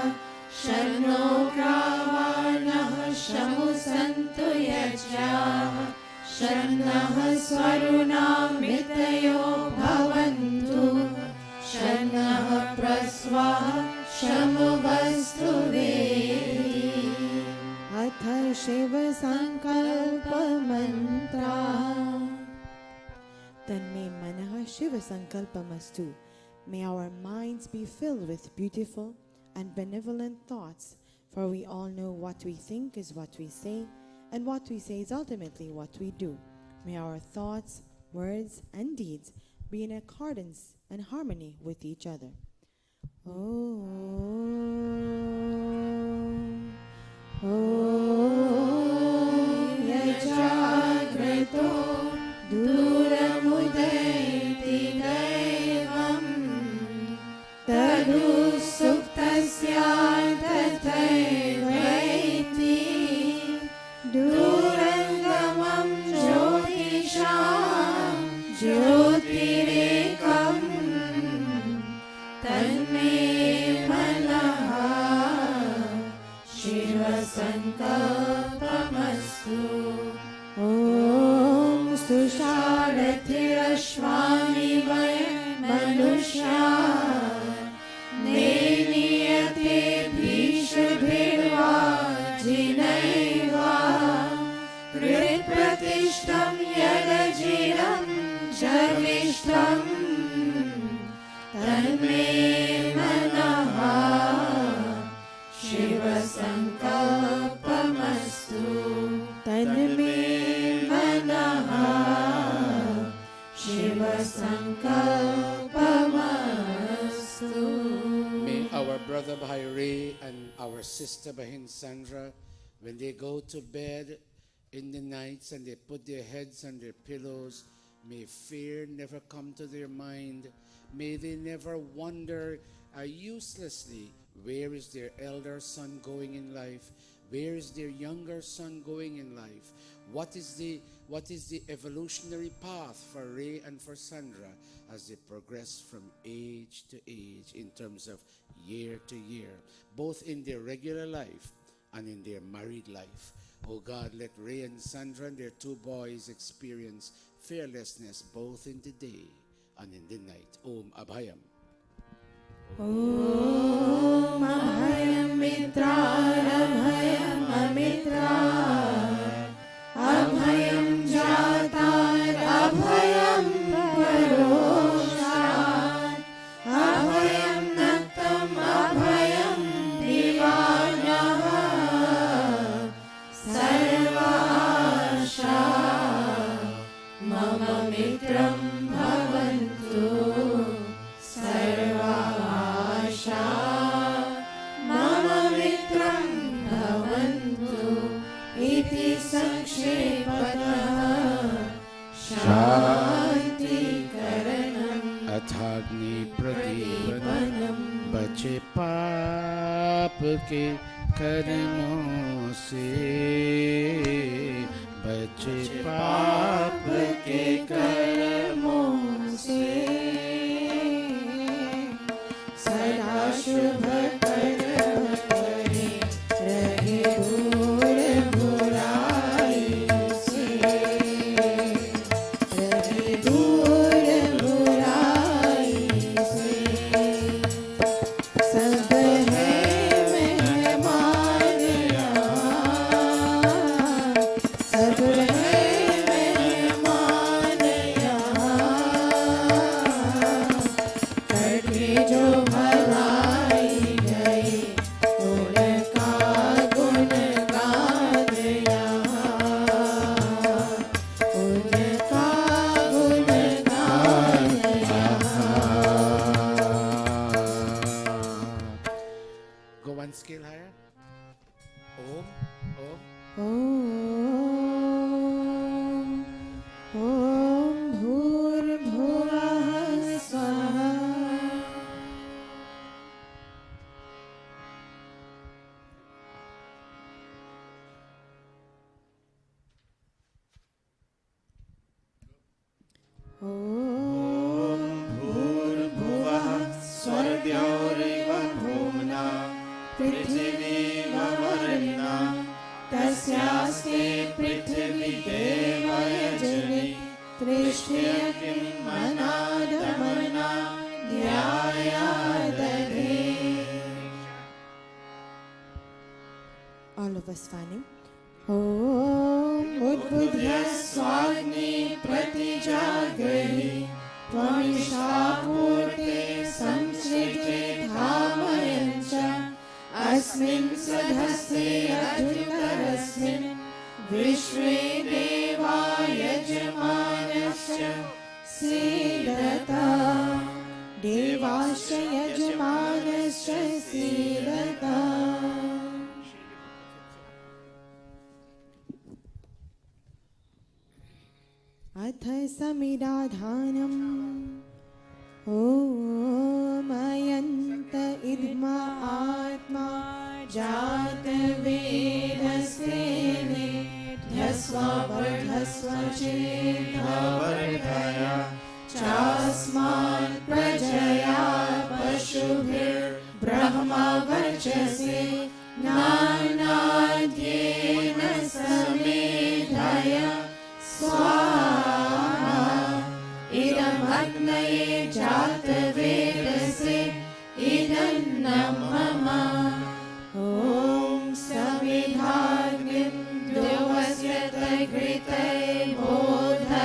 शन्नो ग्रावाणः शमुसन्तु यज्ञाः शन्नः स्वरुणामितयो भवन्तु शन्नः प्रस्वाः शमुवस्तु वेदिः अथ शिव संकल्प मंत्रा तन्मे मनः Shiv संकल्पमस्तु. May our minds be filled with beautiful and benevolent thoughts, for we all know what we think is what we say, and what we say is ultimately what we do. May our thoughts, words, and deeds be in accordance and harmony with each other. Om. Om यजाग्रतो दूरमुदैति दैवम् तदु सुप्तस्यान्तथैवैति दूरङ्गमं ज्योतिषां ज्योतिरेकम् तन्मे मनः शिवसङ्कल्पमस्तु Om सारथिरश्वानि वयं मनुष्या नैनीयते भीषभिर्वा जिनैवा हृत्प्रतिष्ठं यदजिरं जविष्ठं तन्मे मनः शिवसङ्कल्पमस्तु तन्मे मनः शिवसङ्कल्पमस्तु our sister Bahin Sandra, when they go to bed in the nights and they put their heads on their pillows, may fear never come to their mind. May they never wonder uselessly, where is their elder son going in life? Where is their younger son going in life? What is the evolutionary path for Ray and for Sandra as they progress from age to age in terms of year to year, both in their regular life and in their married life? Oh God, let Ray and Sandra and their two boys experience fearlessness both in the day and in the night. Om Abhayam. Om Abhayam Mitra, Abhayam Amitra, Abhayam Jatar, Abhayam Paroshat, Abhayam Naktam, Abhayam Divanaha, Sarva Asha, Mama Mitram Bhavantu, Sarva Asha, Mama Mitram Bhavantu, Iti Sakshepatah, Shanti Karanam, अथाग्नि प्रदीपन Pradipam, बचे पाप के कर्मों से, बचे पाप के कर्मों से, सदा शुभ कर्म करे, रहे दूर बुराई से, रहे दूर बुराई से। सब है मेहमान यहाँ, सब है मेहमान यहाँ, करके जो भलाई गई, उनका गुणगान यहाँ, उनका गुणगान यहाँ। Go one scale higher. Om, Om. ॐ भूर्भुवः स्वः। ॐ भूर्भुवः स्वर्गयोरिव भूम्ना पृथिवीव वरुणा तस्यास्ते पृथिवी देवयजने तृष्ण्य किं मनादमना ध्यायादधे। All of us standing. ॐ उद्बुद्ध्य स्वाग्नि प्रतिजागृहि त्वमिषापूर्ते संसृजे धामयन् च अस्मिन् सधस्ते अद्युतरस्मिन् विश्वे देवा यजमानश्च सीदता देवाश्च यजमानश्च सीदता। अथ समिदाधानम् ॐ अयन्त इद्मा आत्मा जातवेदस्तेने ध्यस्वा वर्धस्व चेतवर्धय चास्मात् प्रजया पशुभिर्ब्रह्मा वर्चसे नानाद्येन समेधय स्वाहा इदमग्नये जातवेदसे इदन्न मम। ॐ समिधाग्निं द्यौवस्यतघृते बोधयतातिथिम्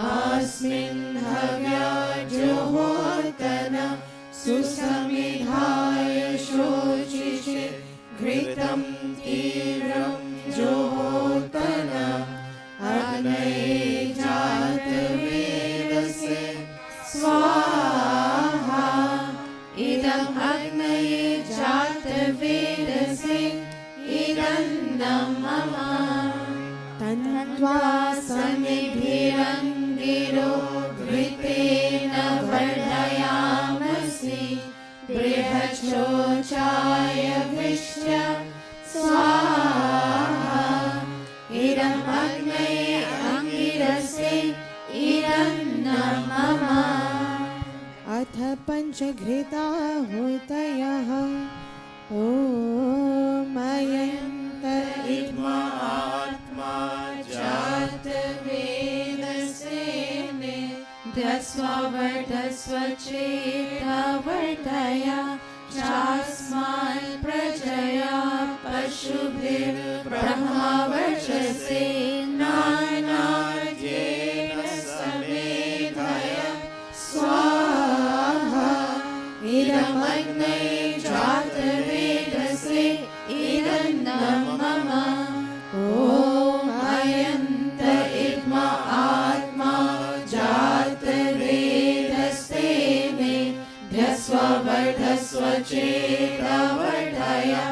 अस्मिन् हव्या जुहोतन सुसमिधाय शोचिषे घृतं तीव्रं जुहोतन अग्नये जातवेदसे स्वाहा इदम् अग्नये मम तन्त्वा समिभिरङ्गिरो घृतेन वर्धयामसि बृहच्छोचाय विश्च स्वाहा इदमग्ने अङ्गिरसे इदन्न मम अथ पञ्चघृताहुतयः ॐ अयन्त इद्मा आत्मा जातवेदसेने ध्वस्ववर्धस्व चेतवर्धया चास्मान् प्रजया पशुभिर्ब्रह्मवर्चसे नानाद्येन समेधय स्वाहा इदमग्ने जातवेदसे इदन्न मम ॐ अयन्त इद्मा आत्मा जातवेदस्तेने ध्वस्ववर्धस्व चेतवर्धया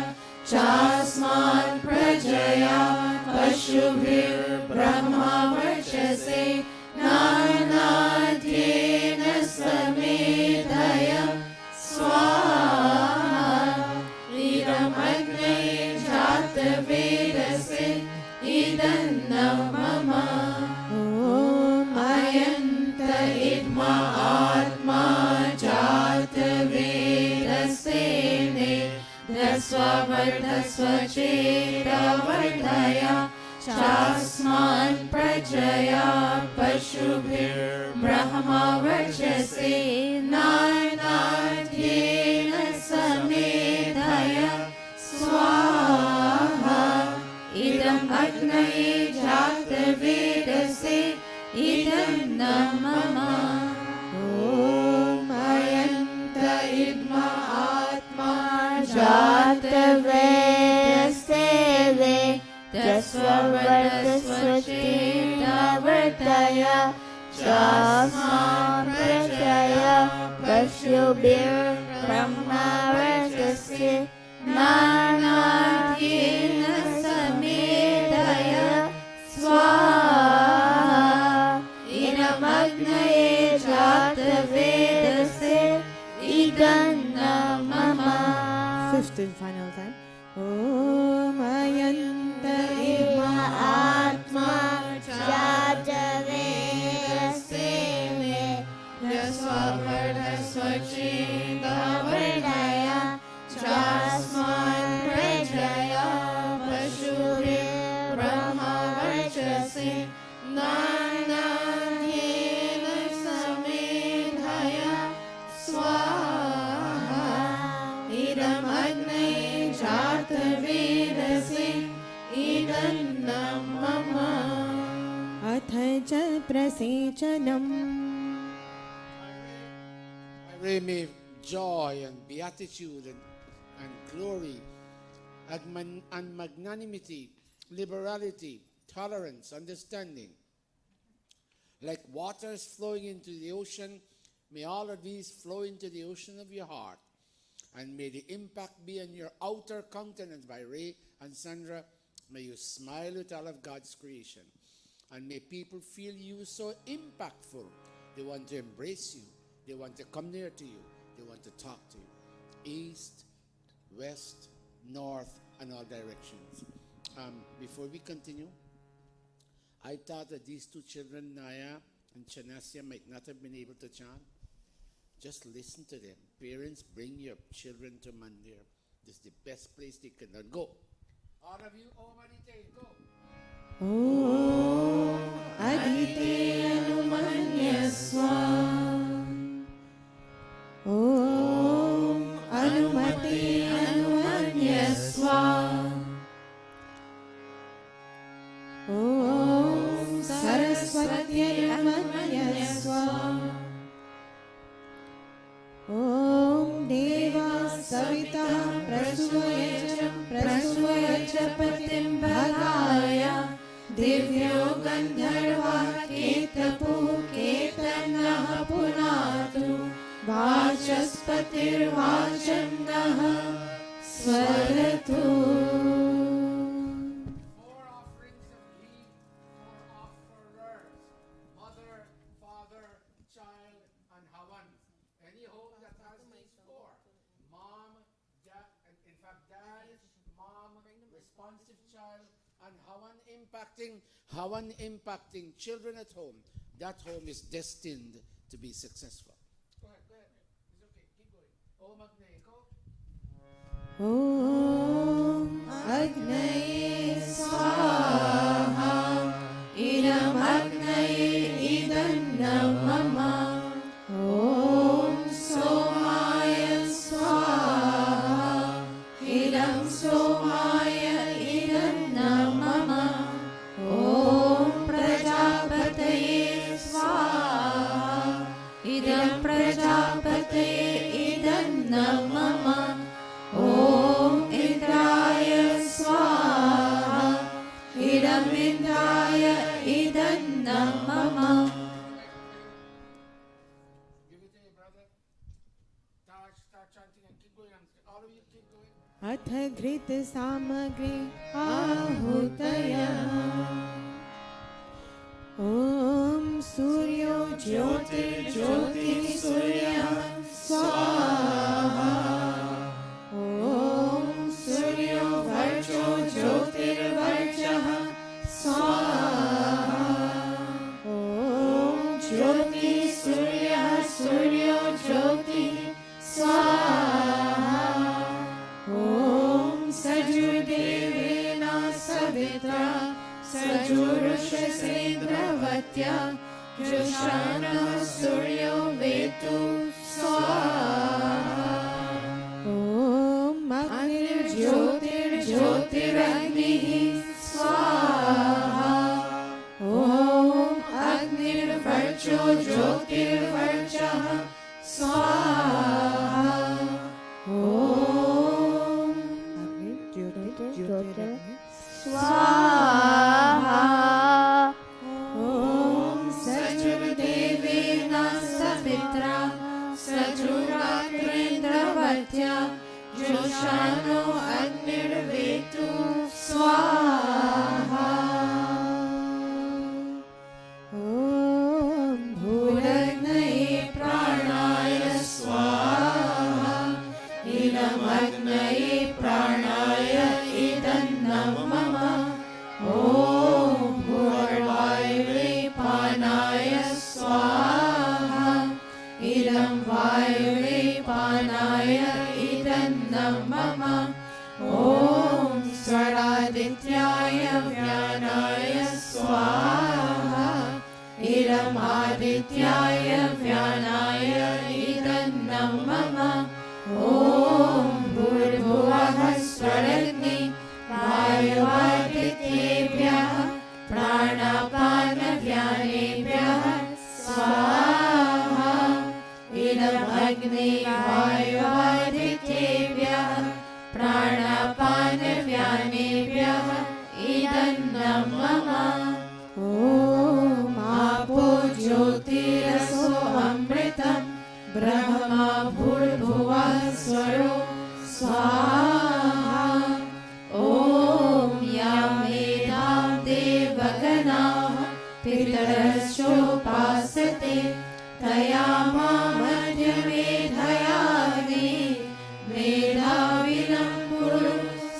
चास्मान् प्रजया पशुभिर्ब्रह्मवर्चसे नानाद्येन समेधय स्वाहा इदमग्ने जातवेदसे इदन्न मम ॐ अयन्त इद्मा आत्मा जातवेदसेने ध्वस्ववर्धस्व चेतवर्धया चास्मान् प्रजया पशुभिर्ब्रह्मवर्चसे नानाद्येन समेधय स्वाहा इदम् अग्नये जातवेदसे इदन्न मम ॐ अयन्त इद्मा आत्मा जातवेदसेने ध्वस्ववर्धस्व चेतवर्धया चास्मान् प्रजया पशुभिर्ब्रह्मवर्चसे नानाद्येन समेधय स्वाहा इदमग्नये जातवेदसे इदन्न मम. Fifth and final time. ॐ अयन्त इद्मा आत्मा जातवेदसेने ध्वस्ववर्धस्व चेतवर्धया चास्मान् प्रजया पशुभिर्ब्रह्मवर्चसे नानाद्येन समेधय स्वाहा इदमग्नये जातवेदसे इदन्न मम अथ च प्रसेचनम् I pray may joy and beatitude and glory and magnanimity, liberality, tolerance, understanding, like waters flowing into the ocean, may all of these flow into the ocean of your heart. And may the impact be on your outer countenance. By Ray and Sandra, may you smile with all of God's creation. And may people feel you so impactful. They want to embrace you. They want to come near to you. They want to talk to you. East, west, north, and all directions. Before we continue, I thought that these two children, Naya and Chanasya, might not have been able to chant. Just listen to them. Parents, bring your children to Mandir. This is the best place they can learn. Go. All of you, Om Adite, go. ॐ अदिते अनुमन्यस्वा ॐ अनुमते अनुमन्यस्वा ॐ सरस्वत्यै अनुमन्यस्वा ॐ देवा सविता प्रसूयच पतिं भगाय दिव्यो गन्धर्वा केतनः पुनातु वाचस्पतिर्वाचं नः स्वरतु. responsive child, and how an impacting children at home, that home is destined to be successful. Go ahead. It's okay. Keep going. Om Agni, go. Om Agnaye Swaha Idam Agnaye Idam Namama Om Somaya Swaha Idam Somaya Idam Namama Om Prajapataye Swaha Idam Prajapataye Idam Namama Om Indraya Swaha Idam Indraya Idam Namama. Give it to your brother. Start chanting and keep going. All of you keep going. अथ घृत सामग्री आहूतया ॐ सूर्यो ज्योतिर्ज्योतिः सूर्यः स्वाहा ॐ सूर्यो वर्चो ज्योतिर्वर्चः स्वाहा ॐ ज्योतिः सूर्यः सूर्यो ज्योतिः स्वाहा ॐ सजुर्देवेन सवित्रा सजुरुषसेन्द्रवत्या जुषाणः सूर्यो वेतु स्वाहा ॐ अग्निर्ज्योतिर्ज्योतिरग्निः स्वाहा ॐ अग्निर्वर्चो ज्योतिर्वर्चः स्वाहा ॐ अग्निर्ज्योतिर्ज्योतिरग्निः स्वाहा ॐ सजुर्देवेन सवित्रा सजुरात्रेन्द्रवत्या जुषाणो अग्निर्वेतु स्वाहा ॐ भूरग्नये प्राणाय स्वाहा इदमग्नये प्राणाय इदं नमः ॐ भूर्वायुवे पानाय स्वाहा इदं वायुवे पानाय इदं नमः ॐ स्वरादित्याय व्यानाय स्वाहा इदमादित्याय व्यानाय इदं नमः ॐ भूर्भुवः स्वरग्नि वायुवादित्येभ्यः प्राणापानव्यानेभ्यः स्वाहा इदमग्ने वायुवादित्येभ्यः प्राणापानव्यानेभ्यः इदं नमः ॐ आपो ज्योतिरसो अमृतं ब्रह्मा भूर्भुवः स्वरो स्वाहा ॐ यामेधां देवगणाः पितरश्चोपासते तया मामध्यमेधयाग्नि मेधाविनं कुरु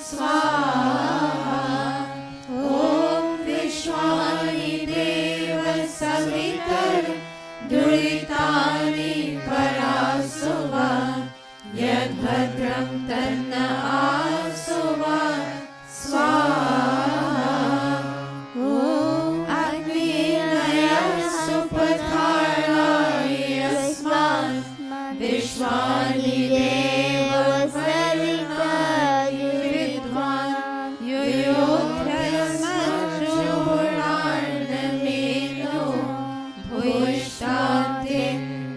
स्वाहा ॐ विश्वानि देव सवितर् दुरितानि परासुवा यद्भद्रं तन्न आसुवा स्वाहा ॐ अग्निर्नयः सुपथाराय यस्मान् विश्वानि देव परिमाय विद्वान् युयोधस्मज्जोरार्णमेनो भूयिष्ठान्ते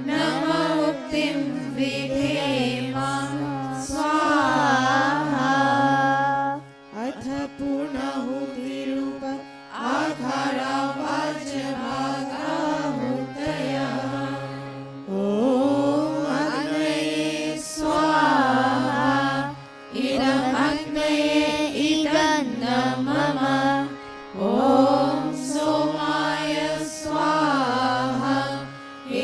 नमोक्तिं विधेमा स्वाहा अथ पूर्णाहुतिरूप आधारावाच्यभागाहुतया ॐ अग्नये स्वाहा इदम् अग्नये इदं नमः ॐ सोमाय स्वाहा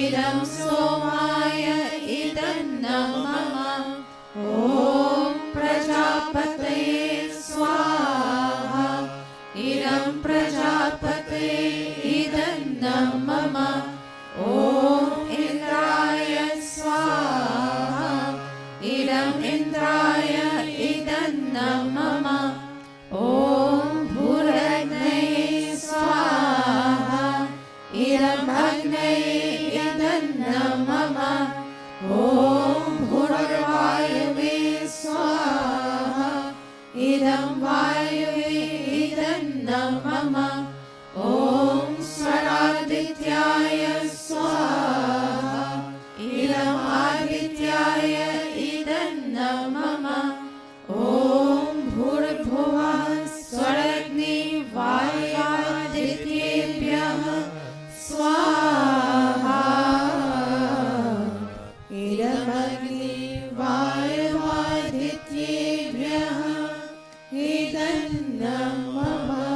इदं सोमाय इदं नमः ॐ प्रजापतये स्वाहा idanna mama.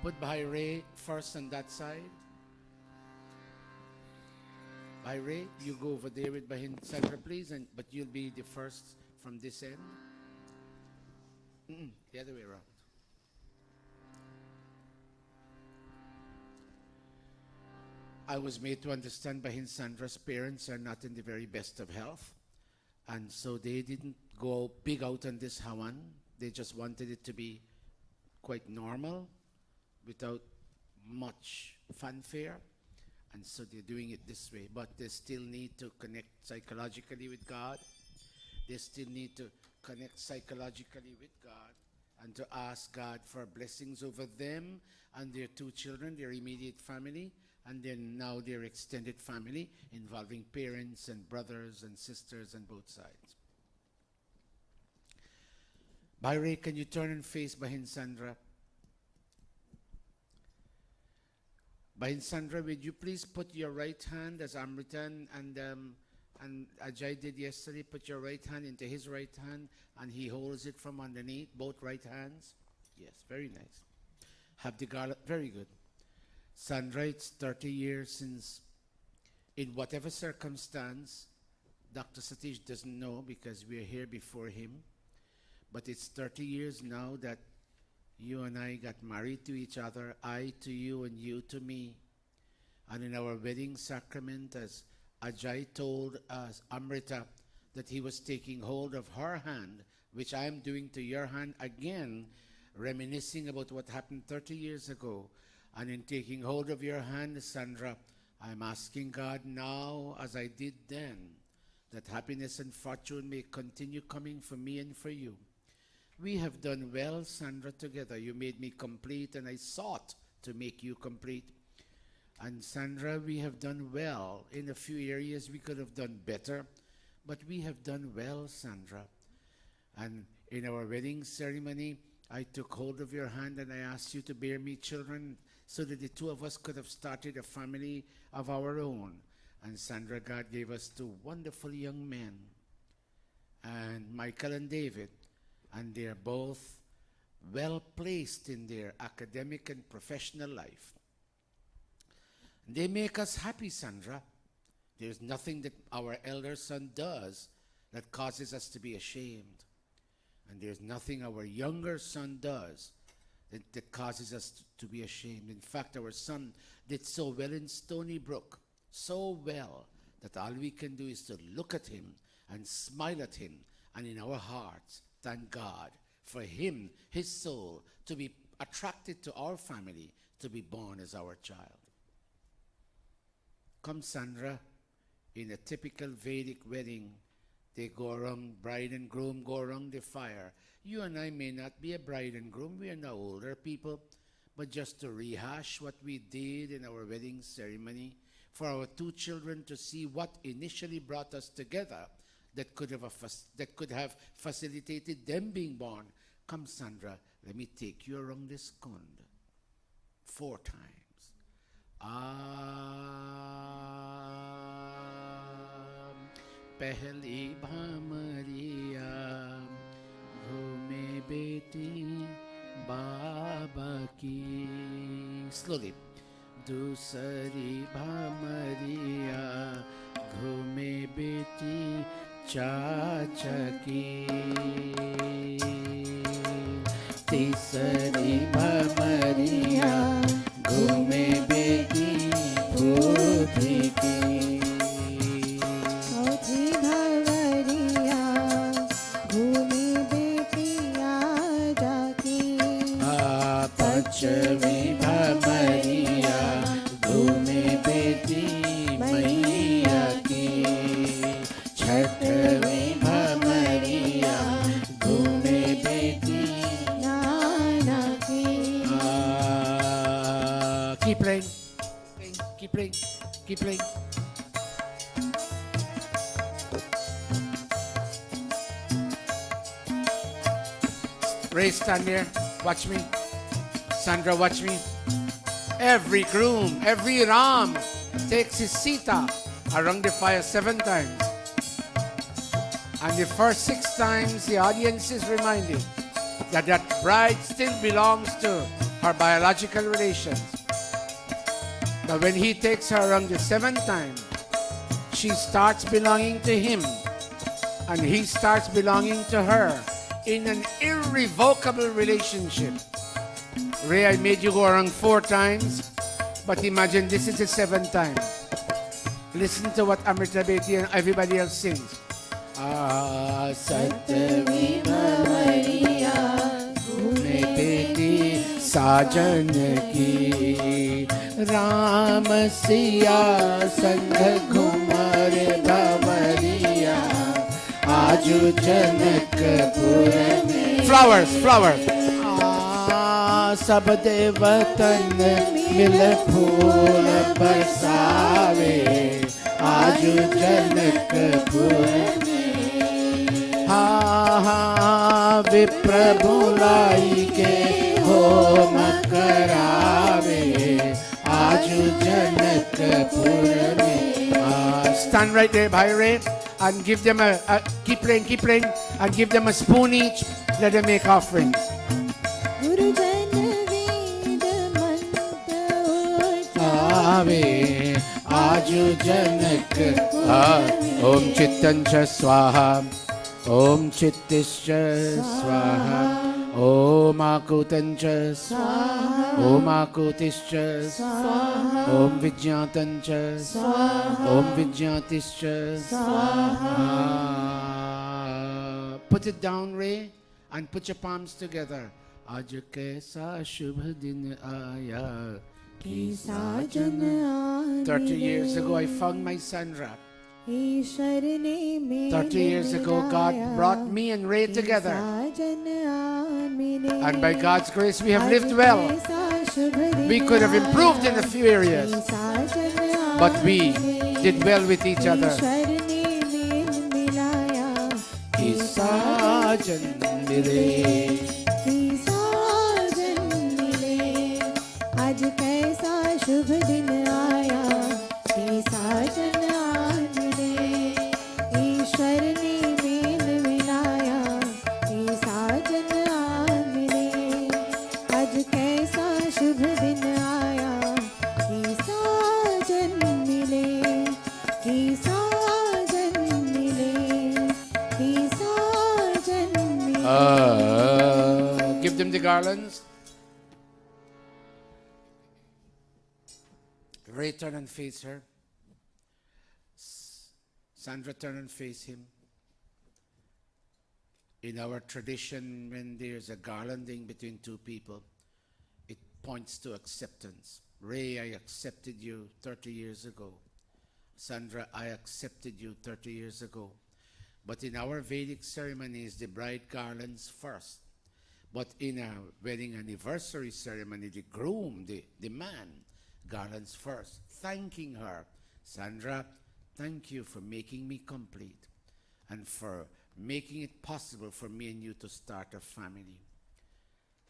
Put Bahire first on that side. Bahire, you go over there with Bahin Sandra, please, but you'll be the first from this end. The other way around. I was made to understand Bahin Sandra's parents are not in the very best of health, and so they didn't go big out on this Hawan. They just wanted it to be quite normal, without much fanfare, and so they're doing it this way. But they still need to connect psychologically with God. They still need to connect psychologically with God and to ask God for blessings over them and their 2 children, their immediate family, and then now their extended family, involving parents and brothers and sisters on both sides. Bahire, can you turn and face Bahin Sandra? Bahin Sandra, would you please put your right hand, as Amritan and Ajay did yesterday, put your right hand into his right hand, and he holds it from underneath, both right hands. Yes, very nice. Have the garland, very good. Sandra, it's 30 years since, in whatever circumstance, Dr. Satish doesn't know because we're here before him, but it's 30 years now that you and I got married to each other, I to you and you to me. And in our wedding sacrament, as Ajay told us, Amrita, that he was taking hold of her hand, which I am doing to your hand again, reminiscing about what happened 30 years ago. And in taking hold of your hand, Sandra, I'm asking God now, as I did then, that happiness and fortune may continue coming for me and for you. We have done well, Sandra, together. You made me complete, and I sought to make you complete. And Sandra, we have done well. In a few areas we could have done better, but we have done well, Sandra. And in our wedding ceremony, I took hold of your hand and I asked you to bear me children so that the 2 of us could have started a family of our own. And Sandra, God gave us 2 wonderful young men, and Michael and David. And they're both well placed in their academic and professional life. They make us happy, Sandra. There's nothing that our elder son does that causes us to be ashamed. And there's nothing our younger son does that causes us to be ashamed. In fact, our son did so well in Stony Brook, so well, that all we can do is to look at him and smile at him, and in our hearts, thank God for him, his soul, to be attracted to our family, to be born as our child. Come, Sandra, in a typical Vedic wedding, they go around, bride and groom go around the fire. You and I may not be a bride and groom, we are now older people, but just to rehash what we did in our wedding ceremony, for our 2 children to see what initially brought us together, that could have facilitated them being born. Come, Sandra, let me take you around this kund 4 times. Pehli bhamariya ghume beti baba ki. Slowly. Dusari bhamariya ghume beti चाचा की तीसरी भमरिया घूमे बेटी भूति की चौथी भवरिया घूमे बेटिया जाकी पचवी भमरिया घूमे बेटी मैया की छठवीं भमरिया घूमे बेटी नाना की. Keep playing, keep playing, keep playing. Ray, stand there. Watch me. Sandra, watch me. Every groom, every ram takes his sita around the fire 7 times. And the first 6 times, the audience is reminded that that bride still belongs to her biological relations. But when he takes her around the 7th time, she starts belonging to him, and he starts belonging to her in an irrevocable relationship. Ray, I made you go around 4 times, but imagine this is the 7th time. Listen to what Amrita Beti and everybody else sings. Satvi Mahariya Beti Sajan ki Ram Siya Sangh Ghumar Bhavariya Aju Janakpur mein. Flowers. सब देवतन मिल फूल बरसावे आजु जनकपुर में हा विप्र बुलाई के home करावे आजु जनकपुर में. Stand right there, Bhai Ray, and give them keep playing, and give them a spoon each. Let them make offerings. आजु जनक ओम चित्तंच स्वाहा ओम चित्तिश्च स्वाहा ओम आकुतंच स्वाहा ओम आकुतिश्च स्वाहा ओम विज्ञातंच स्वाहा ओम विज्ञातिश्च स्वाहा. Put it down, Ray, and put your palms together. आज कैसा शुभ दिन आया. 30 years ago, I found my Sandra. 30 years ago, God brought me and Ray together. And by God's grace, we have lived well. We could have improved in a few areas, but we did well with each other. आज कैसा शुभ दिन आया कि साजन आज मिले ईश्वर ने mail मिलाया कि साजन आज मिले. आज कैसा शुभ दिन आया कि साजन मिले कि साजन मिले कि साजन मिले. Give them the garlands. Ray, turn and face her. Sandra, turn and face him. In our tradition, when there's a garlanding between 2 people, it points to acceptance. Ray, I accepted you 30 years ago. Sandra, I accepted you 30 years ago. But in our Vedic ceremonies, the bride garlands first. But in a wedding anniversary ceremony, the groom, the man, garlands first, thanking her. Sandra, thank you for making me complete and for making it possible for me and you to start a family.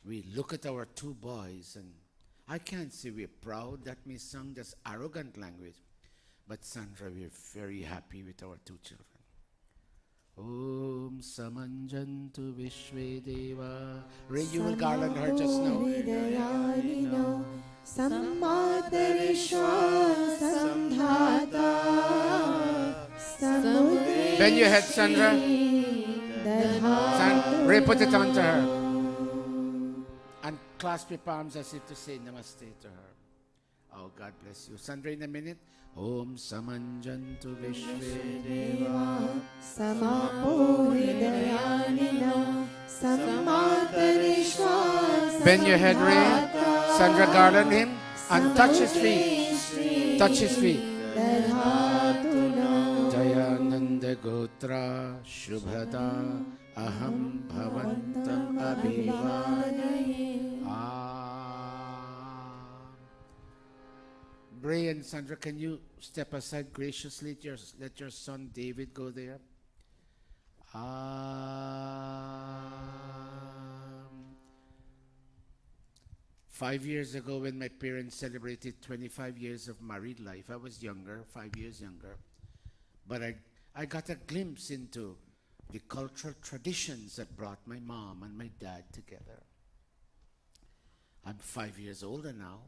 We look at our 2 boys, and I can't say we're proud that we sung this arrogant language, but Sandra, we're very happy with our 2 children. Om Samanjantu Vishve Deva. Ray, you will garland her just now. Bend your head, Sandra. Ray, put it onto her. And clasp your palms as if to say namaste to her. Oh, God bless you. Sandra, in a minute. Om Samanjantu Vishve Deva Bend your head, Ray. Sandra, garland him and touch his feet. Touch his feet. Dayananda Gotra Shubhada Aham Bhavantam Abhivadaye. Bray and Sandra, can you step aside graciously? Let your son David go there. 5 years ago, when my parents celebrated 25 years of married life, I was younger, 5 years younger, but I got a glimpse into the cultural traditions that brought my mom and my dad together. I'm 5 years older now,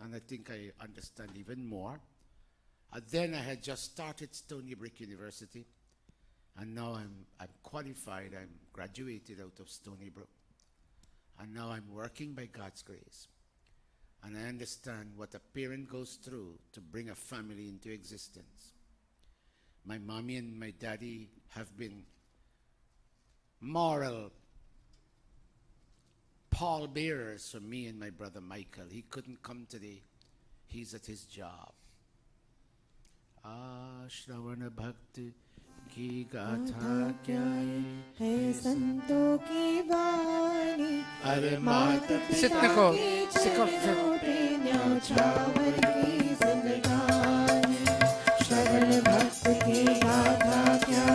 and I think I understand even more. And then I had just started Stony Brook University, and now I'm qualified, I'm graduated out of Stony Brook. And now I'm working by God's grace. And I understand what a parent goes through to bring a family into existence. My mommy and my daddy have been moral pallbearers for me and my brother Michael. He couldn't come today. He's at his job. Shravana Bhakti की गाथा क्या है संतों की वाणी अरे माता पिता की चरणों पे न्यौछावर की जिंदगानी श्रवण भक्त की गाथा क्या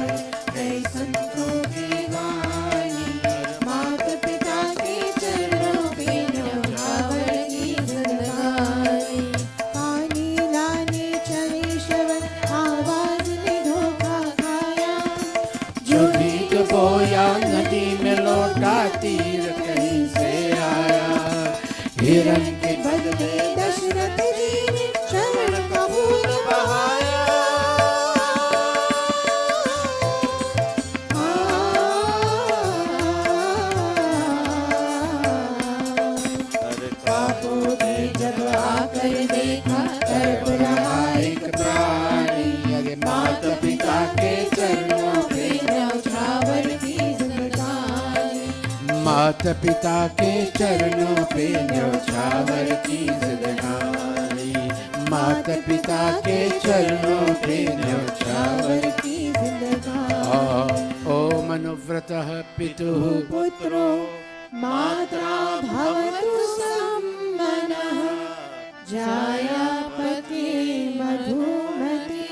है संतों की वाणी माता पिता की चरणों पे न्यौछावर की जिंदगानी पानी लाने चले श्रवण आवाज ने धोखा खाया जो भीग बोया नदी में लौटा तीर कहीं से आया हिरण के बदले दशरथ जी ने श्रवण का फूल बहाया पापों ने जब आकर देखा तड़प रहा एक प्राणी अरे माता पिता के चरणों पे न्यौछावर की जिंदगानी माता पिता के चरणों पे न्यौछावर की जिंदगानी माता पिता के चरणों पे न्यौछावर की जिंदगानी ओ मनोव्रतः पितुः पुत्रो मात्रा भवतु सम्मनः जायापति मधुमति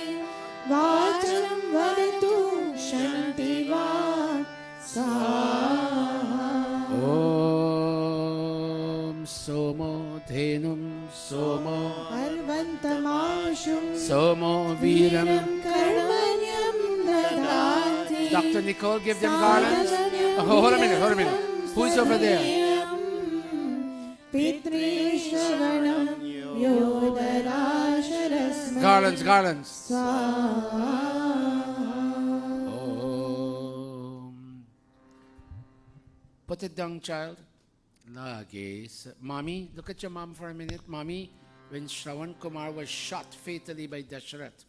वाचं वदतु शन्तिवान् ॐ सोमो धेनुं सोमो अर्वन्तमाशुं सोमो वीरं कर्मण्यं ददाति Dr. Nicole, give them garlands. Oh, hold a minute. Who is over there? पितृश्रवणं योदराशरस्मै Garlands. स्वाहा Put it down, child. Lagis. Mommy, look at your mom for a minute. Mommy, when Shravan Kumar was shot fatally by Dashrath,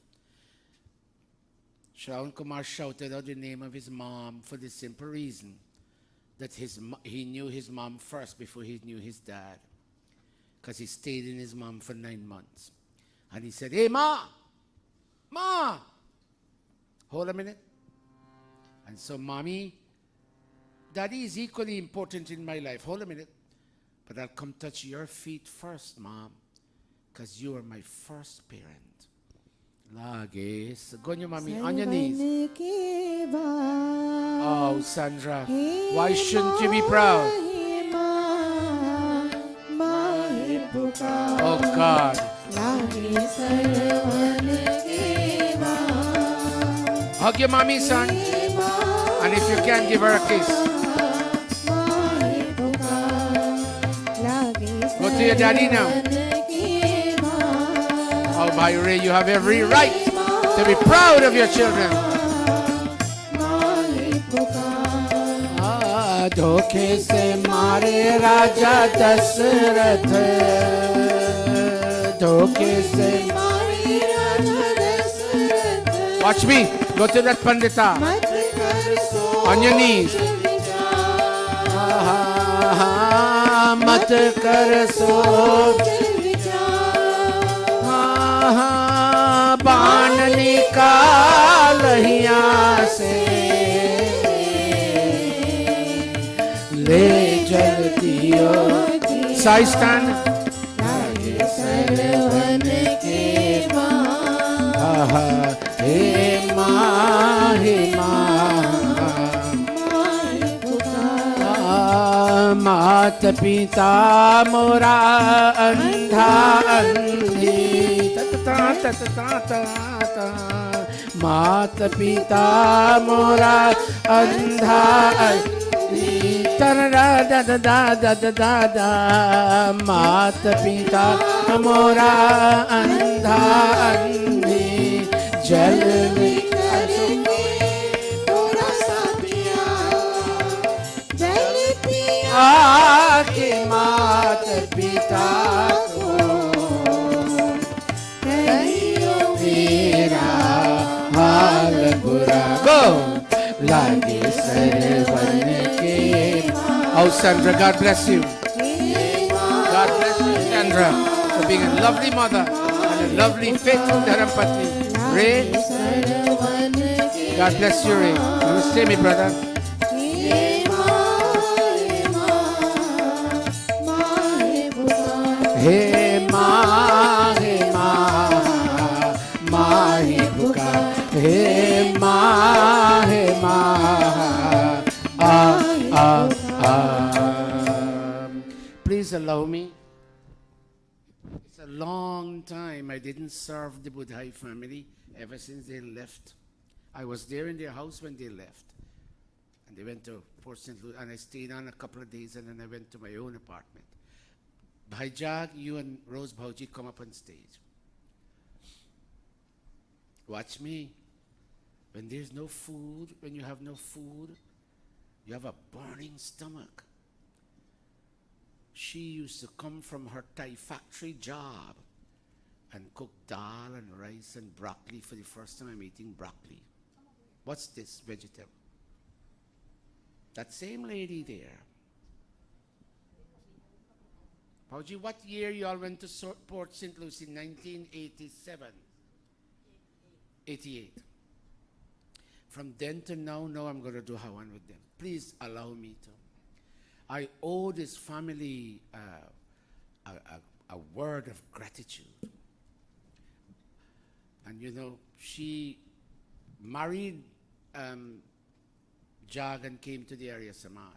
Shravan Kumar shouted out the name of his mom for the simple reason that he knew his mom first before he knew his dad. Because he stayed in his mom for 9 months. And he said, "Hey, Ma! Hold a minute." And so, Mommy, Daddy is equally important in my life. Hold a minute. But I'll come touch your feet first, Mom. Because you are my first parent. Lagis. Go on your mommy. On your knees. Oh, Sandra. Why shouldn't you be proud? Oh, God. Hug your mommy, son. And if you can, give her a kiss. Go to your daddy now. Oh, Bayure, you have every right to be proud of your children. धोखे से मारे राजा दशरथ धोखे से मारे राजा Dasharath Watch me. Go to that pandita. On your knees. मत कर सोच बाण निकाल हिया से ले जलतियो साई stand सरवन के हे माँ मात पिता मोरा अंधा अंधी मात पिता मोरा अंधा अंधी तररा दा दा दा दा दा दा मात पिता मोरा अंधा अंधी जल में आके मात पिता को तेरा हाल बुरा गो लागे सरवन के Oh Sandra, God bless you. God bless you, Sandra, for being a lovely mother and a lovely faithful Dharampatni. Ray, God bless you, Ray. Namaste, me brother. Hey ma, mahi buka. Hey ma, Please allow me. It's a long time I didn't serve the Budhai family ever since they left. I was there in their house when they left. And they went to Port St. Louis and I stayed on a couple of days and then I went to my own apartment. Bhaijag, you and Rose Bhauji come up on stage. Watch me. When there's no food, when you have no food, you have a burning stomach. She used to come from her Thai factory job and cook dal and rice and broccoli. For the first time I'm eating broccoli. What's this vegetable? That same lady there. Bhauji, what year you all went to Port St. Louis? In 1987? 88. From then to now I'm going to do Hawan with them. Please allow me to. I owe this family a word of gratitude. And you know, she married Jag and came to the area Samaj.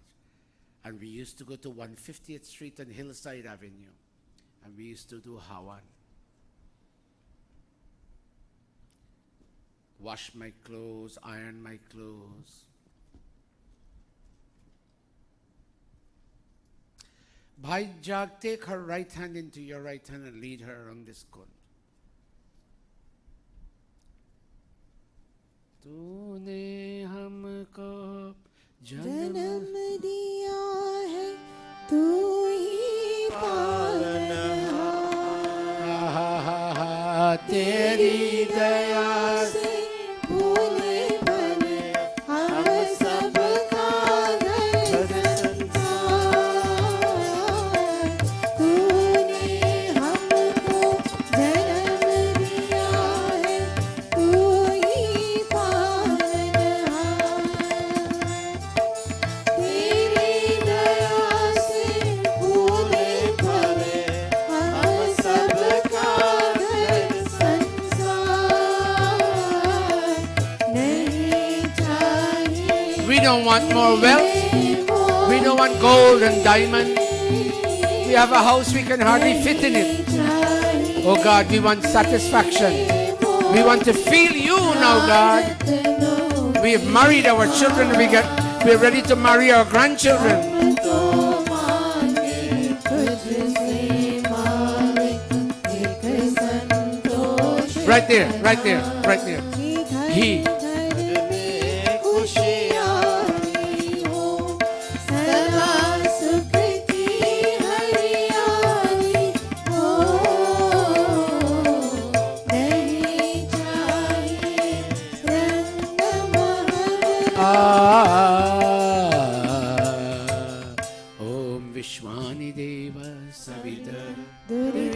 And we used to go to 150th Street and Hillside Avenue. And we used to do Hawan. Wash my clothes, iron my clothes. Bhai Jag, take her right hand into your right hand and lead her around this kund. तूने हमको जन्म दिया है तू ही पालनहार तेरी दया से भूले बने हम सबका घर संसार तूने हमको जन्म दिया है तू ही पालनहार तेरी दया से भूले बने हम सबका घर संसार नहीं चाहिए We don't want more wealth. We don't want gold and diamond. We have a house, we can hardly fit in it. Oh God, we want satisfaction. We want to feel you now, God. We have married our children. We're ready to marry our grandchildren. Right there, right there, right there. He. Om Vishwani Deva Savita.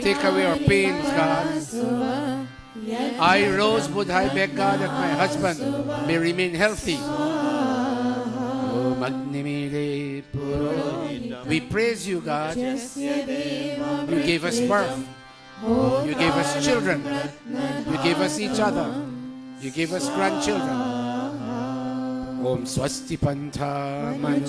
Take away our pains, God. I, Rose Budhai, beg God that my husband may remain healthy. Om Agnimide Puro. We praise you, God. You gave us birth. You gave us children. You gave us each other. You gave us grandchildren. Om Swasti Pantha Manu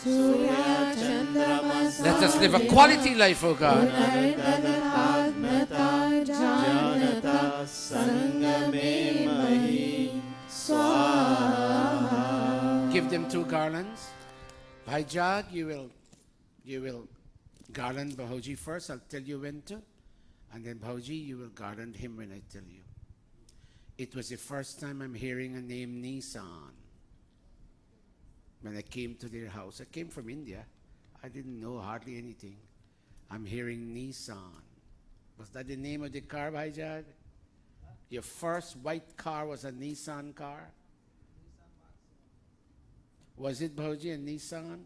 Surya Chandrama Let us live a quality life, O God. Punardanatadnata Janata Sangame Mahi Swaha. Give them 2 garlands. Bhai Jag, you will garland Bhauji first. I'll tell you when to. And then Bhauji, you will garland him when I tell you. It was the first time I'm hearing a name Nissan. When I came to their house, I came from India. I didn't know hardly anything. I'm hearing Nissan. Was that the name of the car, Bhai Jag? Your first white car was a Nissan car? Was it, Bhauji, a Nissan?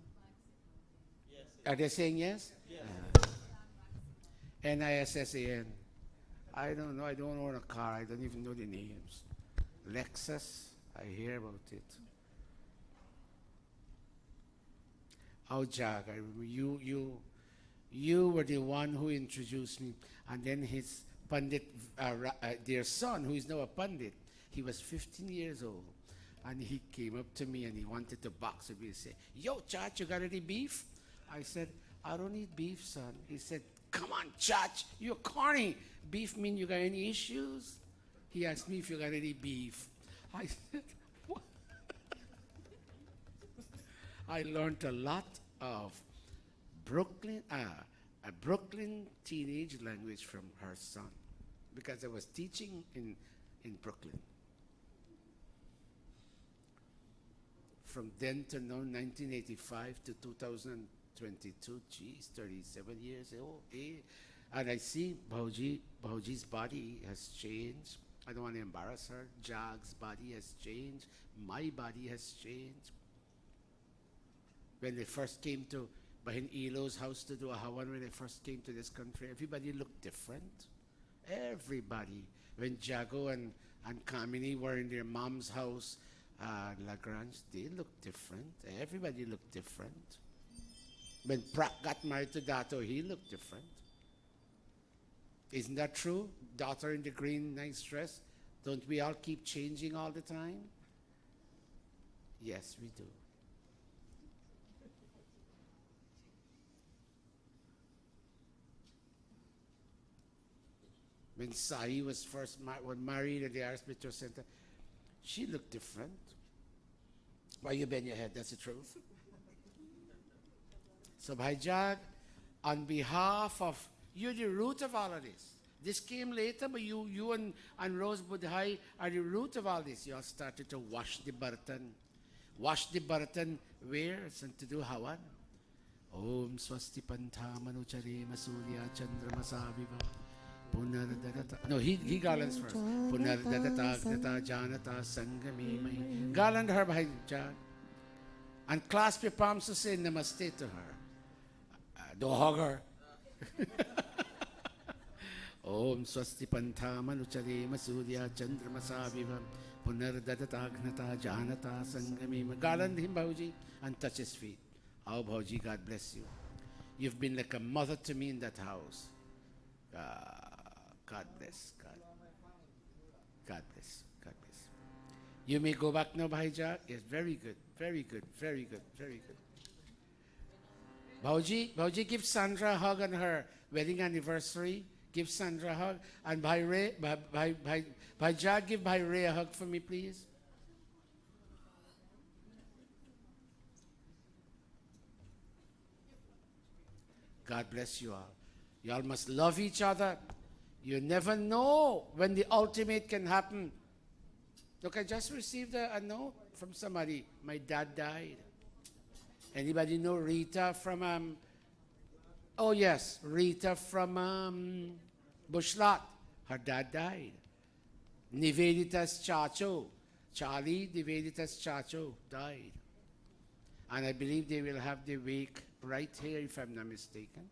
Yes. Are they saying yes? Yes. NISSAN. I don't know. I don't own a car. I don't even know the names. Lexus. I hear about it. Oh, Jag, I remember you were the one who introduced me. And then his Pandit, their son, who is now a Pandit, he was 15 years old. And he came up to me and he wanted to box with me and say, "Yo, Chach, you got any beef?" I said, "I don't eat beef, son." He said, "Come on, Chach, you're corny. Beef mean you got any issues?" He asked me if you got any beef. I said, "What?" I learned a lot of a Brooklyn teenage language from her son because I was teaching in Brooklyn. From then to now, 1985 to 2022, geez, 37 years old. Eh? And I see Bhauji's body has changed. I don't want to embarrass her. Jag's body has changed. My body has changed. When they first came to Bahin Ilo's house to do a Hawan, when they first came to this country, everybody looked different. Everybody. When Jago and Kamini were in their mom's house, Lagrange, they looked different. Everybody looked different. When Prak got married to Dato, he looked different. Isn't that true? Daughter in the green, nice dress. Don't we all keep changing all the time? Yes, we do. When Sai was first married at the Arspitro Center, she looked different. Why you bend your head? That's the truth. So Bhai Jag, on behalf of, you're the root of all of this. This came later, but you and Rose Budhai are the root of all this. You all started to wash the bartan. Wash the bartan where? It's to do Hawan. Om Swasti Pantha Manuchare Masurya Chandramasaviva. No, he garlands first. Punardadata Agnata Janata Sangami Mai. Garland her Bhai Jag. And clasp your palms to say namaste to her. Don't hug her. Om Swasti Pantha Manuchare Masurya Chandramasaviva. Punardadata Agnata Janata Sangami Mai. Garland him, Bhauji, and touch his feet. Oh, Bhauji, God bless you. You've been like a mother to me in that house. God bless. God bless. God bless. You may go back now, Bhai Jag. Yes, very good. Very good. Very good. Very good. Bhauji, give Sandra a hug on her wedding anniversary. Give Sandra a hug. And Bhai Jag, give Bhai Ray a hug for me, please. God bless you all. You all must love each other. You never know when the ultimate can happen. Look, I just received a note from somebody. My dad died. Anybody know Rita from, oh yes, Rita from Bushlot. Her dad died. Nivedita's Chacho, Charlie Nivedita's Chacho died. And I believe they will have the wake right here, if I'm not mistaken.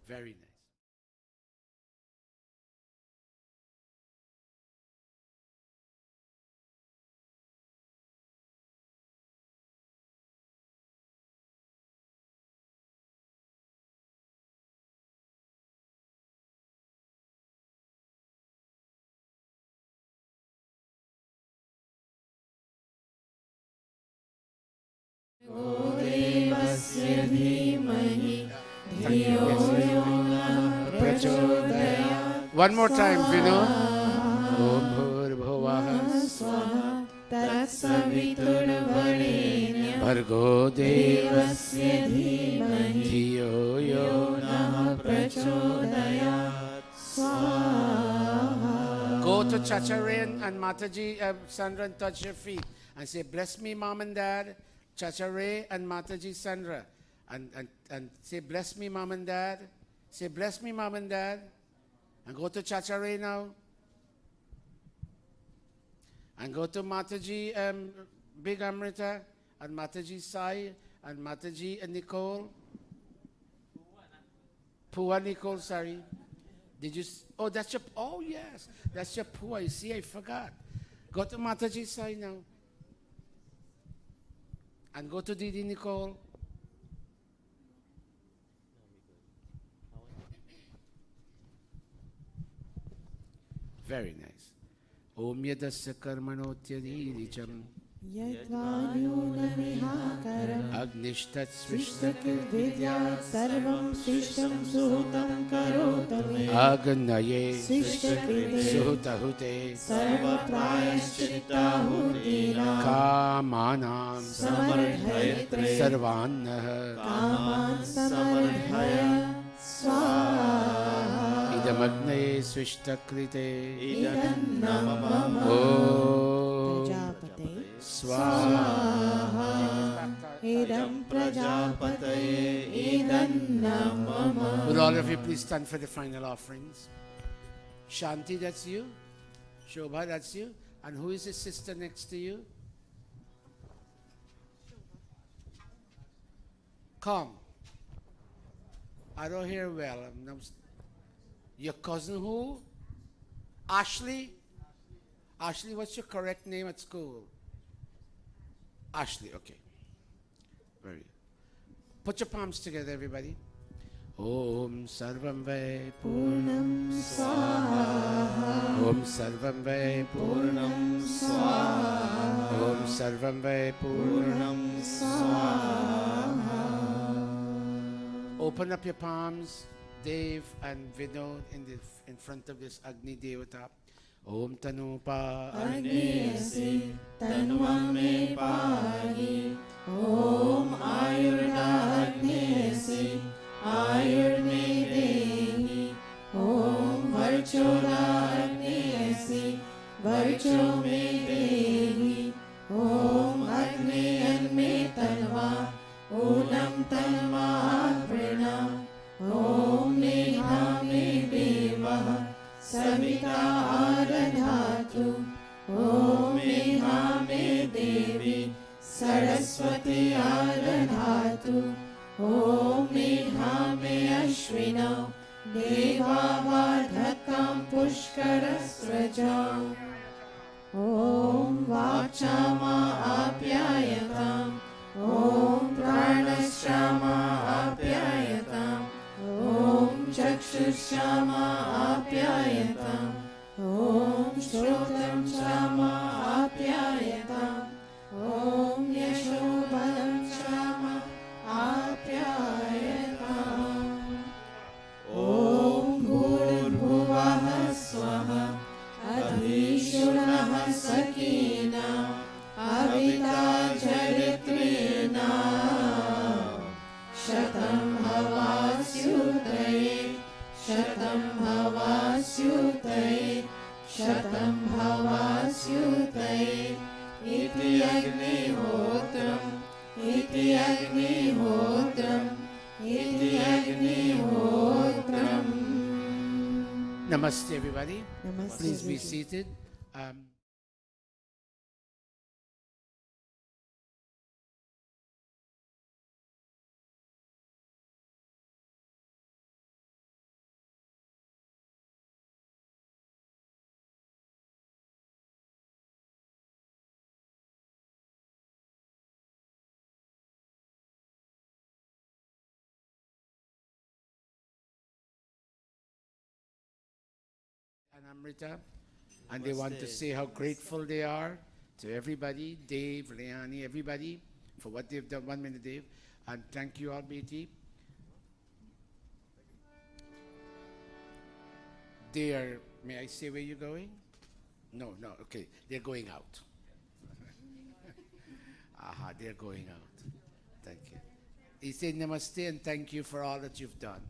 Very nice. देवस्य धीमहि धियो यो नः प्रचोदयात् One more time, Vinod. Om Bhurbhuvah स्वाहा तत्सवितुर्वरेण्यं Bhargo देवस्य धीमहि Dhiyo यो नः प्रचोदयात् स्वाहा Go to Chachare and Mataji, Sandra, and touch your feet and say, bless me, Mom and Dad. Chachare and Mataji, Sandra. And say, bless me, Mom and Dad. Say, bless me, Mom and Dad. And go to Chachare now. And go to Mataji, Big Amrita, and Mataji Sai, and Mataji and Nicole. Pua Nicole, sorry. Did you? Oh, that's your. Oh, yes, that's your Pua. You see, I forgot. Go to Mataji Sai now. And go to Didi Nicole. Very nice. Om yadasya karmanotyadiricham यद्वान्यूनमिहाकरम् Agnishtat सृष्टकृद्विद्यात् सर्वं सृष्टं सुहृतं करोतु मे Agnaye सृष्टकृते Suhutahute सर्वप्रायश्चित्ताहुतीनां Kamanam समर्धयत्रे Sarvanah कामान् समर्धय स्वाहा Idamagne Swishtakrite इदन्नं मम Om प्रजापते Swaha. इदं प्रजापतये इदन्नं मम Would all of you please stand for the final offerings? Shanti, that's you. Shobha, that's you. And who is his sister next to you? Come. I don't hear well. Your cousin who? Ashley? Ashley, what's your correct name at school? Ashley, okay. Very good. Put your palms together, everybody. Om Sarvam Vai पूर्णं स्वाहा Om Sarvam Vai पूर्णं स्वाहा Om Sarvam Vai पूर्णं स्वाहा Open up your palms, Dave and Vinod, in front of this Agni Devata. Om Tanupa अग्नेयसि तन्वं मे पाहि ॐ आयुर्नाग्नेयसि आयुर्मे देहि ॐ वर्चोदाग्नेयसि वर्चो मे देहि ॐ अग्नेयन्मे तन्वा ऊनं तन्वा प्रणा ॐ मेधा मे देवः सविता आदधातु ॐ मेधा मे देवी सरस्वती आदधातु ॐ मेधा मे अश्विनौ देवावाधत्तां पुष्करस्रजाम् ॐ वाक्चामा आप्यायताम् ॐ प्राणश्चामा आप्यायताम् ॐ चक्षुश्चामा आप्यायताम् ॐ श्रोत्रं चामा आप्यायताम् ॐ यशोबलं चामा आप्यायताम् ॐ भूर्भुवः स्वः अधीशुनः सकीना अविता चरित्रेणा शतं भवास्युतये शतं भवास्युतये शतं भवास्युतये इति अग्निहोत्रम् इति अग्निहोत्रम् इति अग्निहोत्रम् Namaste, everybody. Namaste, Please be Guruji. seated. And Amrita, and they want to Namaste. say how grateful they are to everybody, Dave, Leani, everybody, for what they've done. 1 minute, Dave. And thank you all, BT. They are, may I say where you're going? No, okay. They're going out. Aha, they're going out. Thank you. He said namaste and thank you for all that you've done.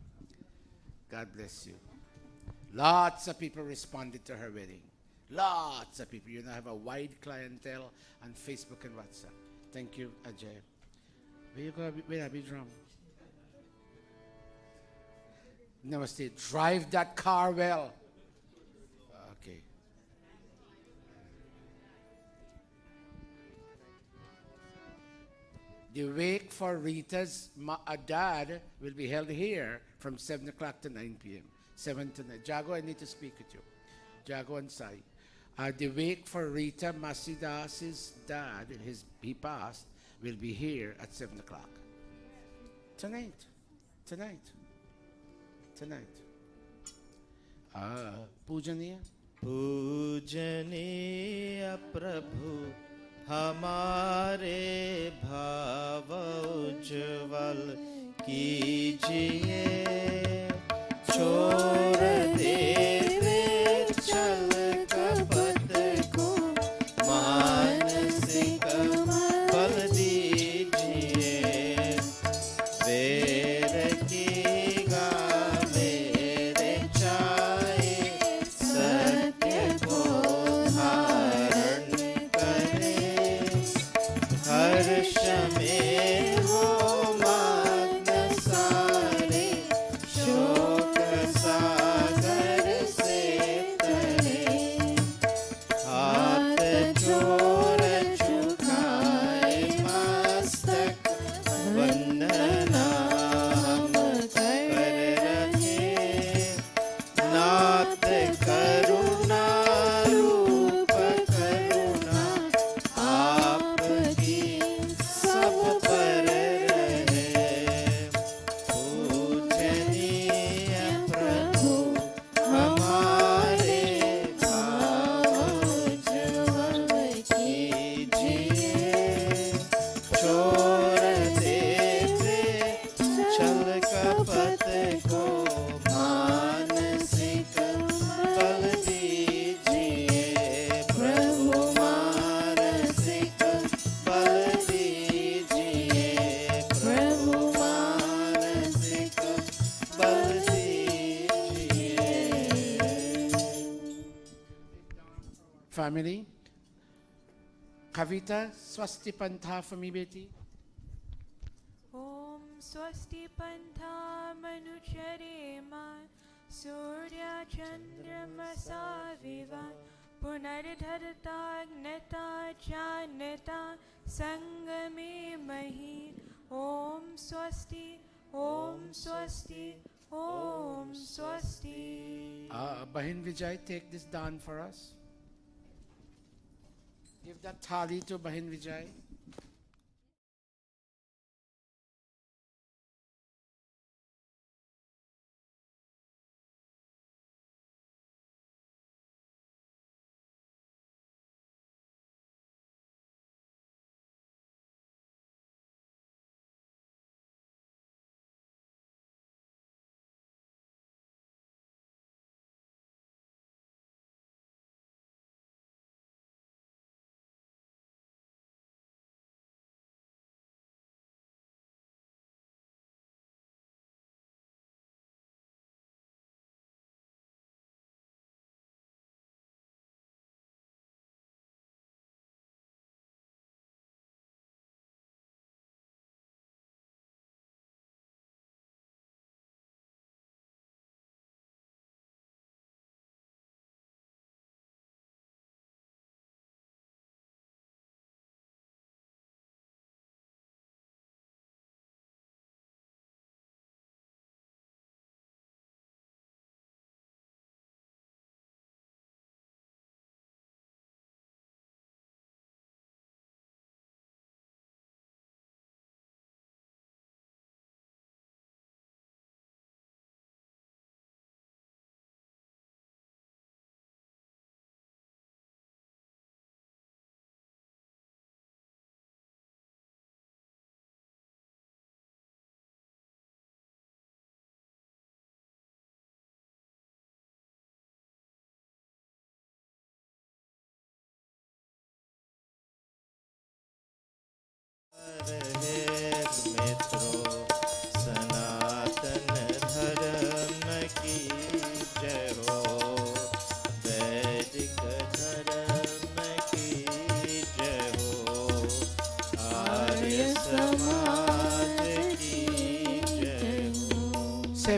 God bless you. Lots of people responded to her wedding. Lots of people. You now have a wide clientele on Facebook and WhatsApp. Thank you, Ajay. Where you go? Where be drum? Namaste. Drive that car well. Okay. The wake for Rita's dad will be held here from 7 o'clock to 9 p.m. 7 to 9. Jago, I need to speak with you. Jago and Sai. The wake for Rita Masidas's dad, he passed, will be here at 7 o'clock. Tonight. Pujaniya. पूजनीय प्रभु हमारे भाव उज्ज्वल कीजिए छोड़ देवे छल कपट को मानसिक बल दीजिए वेर की गावे रे चाहे सत्य को धारण करे हर्ष में हो मान सारे शोक सागर से तरे हाथ जोड़ झुकाए मस्तक वंदना हम कर रहे नाथ करुणा रूप करुणा आपकी सब पर रहे पूजनीय प्रभु हमारे भाव उज्ज्वल कीजिए छोड़ देवे छल कपट को मानसिक बल दीजिए प्रभु मानसिक बल दीजिए प्रभु मानसिक बल दीजिए Family. Kavita, Swasti Pantha for me, Beti. ॐ स्वस्ति पन्थामनुचरेम सूर्यचन्द्रमसा विवा पुनर्धरताग्नता चान्यता सङ्गमे महि ॐ स्वस्ति ॐ स्वस्ति ॐ स्वस्ति Bahin Vijay, take this down for us. Give that thali to Bahin Vijay.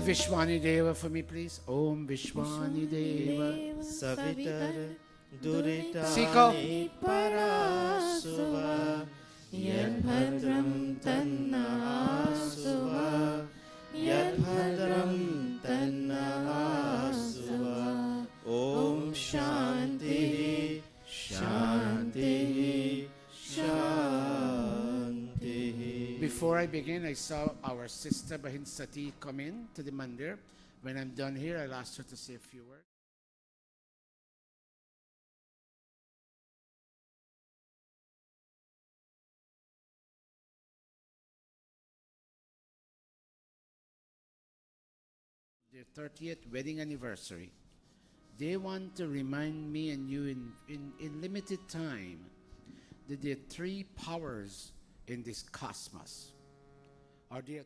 Vishwani Deva for me, please. Om Vishwani Deva. Savitar Duritani Siko. Parasuva Yadbhadram Tanna Asuva Yadbhadram Tanna Asuva Om Shanti Shanti Shanti. Before I begin, I saw our sister Bahin Sati come in to the mandir. When I'm done here, I'll ask her to say a few words. Their 30th wedding anniversary. They want to remind me and you in limited time that there are three powers in this cosmos. Are there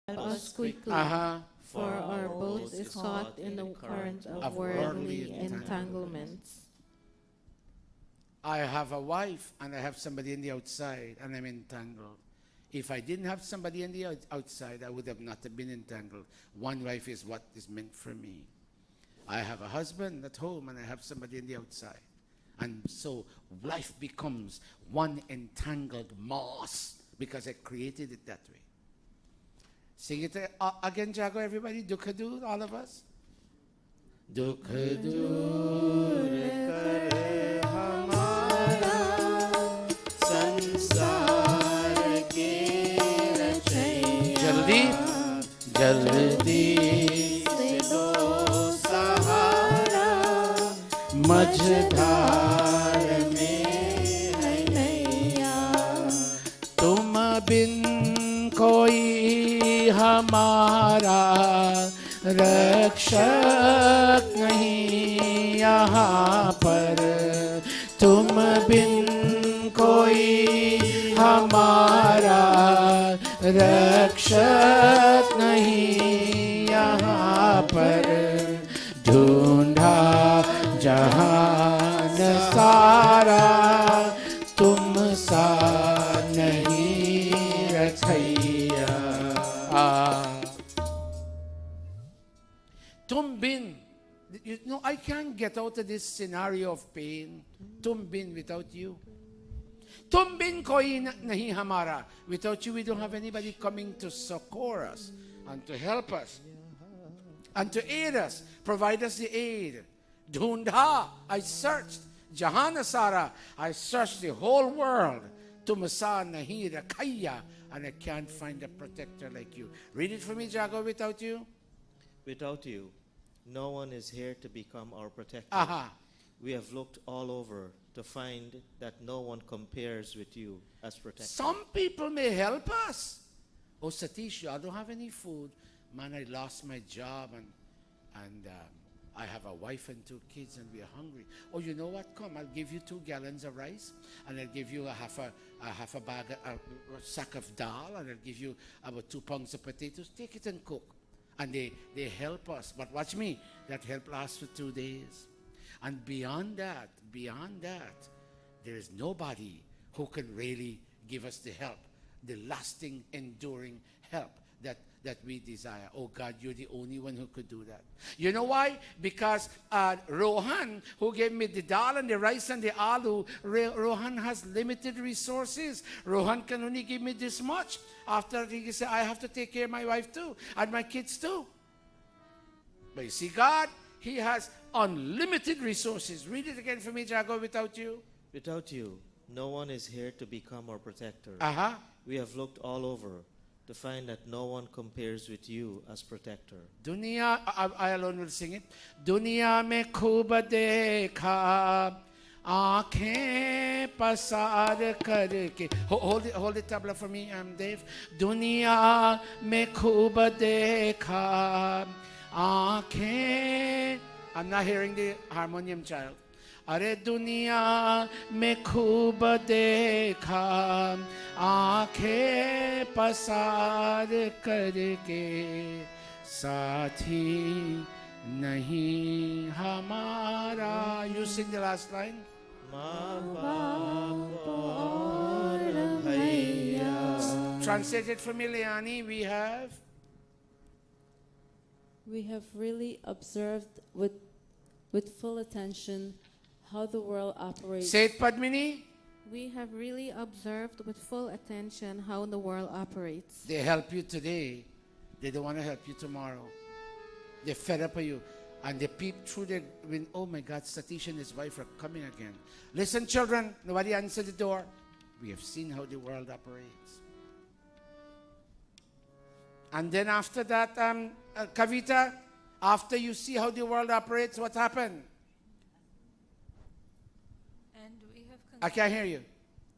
Help us quickly, for our boat is caught in the current of worldly entanglements. I have a wife and I have somebody on the outside and I'm entangled. If I didn't have somebody on the outside, I would have not have been entangled. One wife is what is meant for me. I have a husband at home and I have somebody on the outside. And so life becomes one entangled mass because I created it that way. Sing it again, Jago, everybody. Dukkha-do, all of us. Dukkha-do kare hamara sansar ke rachaiya. Jaldi se do sahara मझधार में है नैया तुम बिन कोई हमारा रक्षक नहीं यहाँ पर तुम बिन कोई हमारा रक्षक नहीं यहाँ पर ढूंढा जहान सारा तुम सा नहीं रखैया तुम बिन. You know, I can't get out of this scenario of pain. Tum bin without you. Tum bin koi nahi hamara. Without you, we don't have anybody coming to succor us and to help us and to aid us, provide us the aid. Dhundha, I searched. Jahanasara, I searched the whole world. Tumasa nahi rakhaya, and I can't find a protector like you. Read it for me, Jago, without you. Without you, no one is here to become our protector. Aha. We have looked all over to find that no one compares with you as protector. Some people may help us. Oh, Satish, I don't have any food. Man, I lost my job and I have a wife and 2 kids and we are hungry. Oh, you know what? Come, I'll give you 2 gallons of rice and I'll give you a half a bag, a sack of dal, and I'll give you about 2 pounds of potatoes. Take it and cook. And they help us. But watch me, that help lasts for 2 days. And beyond that, there is nobody who can really give us the help, the lasting, enduring help that we desire. Oh God, you're the only one who could do that. You know why? Because Rohan, who gave me the dal and the rice and the aloo, Rohan has limited resources. Rohan can only give me this much. After he said, I have to take care of my wife too, and my kids too. But you see, God, He has unlimited resources. Read it again for me, Jago, without you. Without you, no one is here to become our protector. We have looked all over to find that no one compares with you as protector. Dunya, I alone will sing it. Dunya mein khub dekha, aankhein pasar karke. Hold the tabla for me, Dave. Dunya mein khub dekha, aankhein. I'm not hearing the harmonium, child. अरे दुनिया में खूब देखा आंखें पसार करके साथी नहीं हमारा. You sing the last line. Translated for me, Leani. We have really observed with full attention how the world operates. Say it, Padmini. We have really observed with full attention how the world operates. They help you today. They don't want to help you tomorrow. They're fed up with you. And they peep through their window. Oh my God, Satish and his wife are coming again. Listen, children. Nobody answer the door. We have seen how the world operates. And then after that, Kavita, after you see how the world operates, what happened? I can't hear you.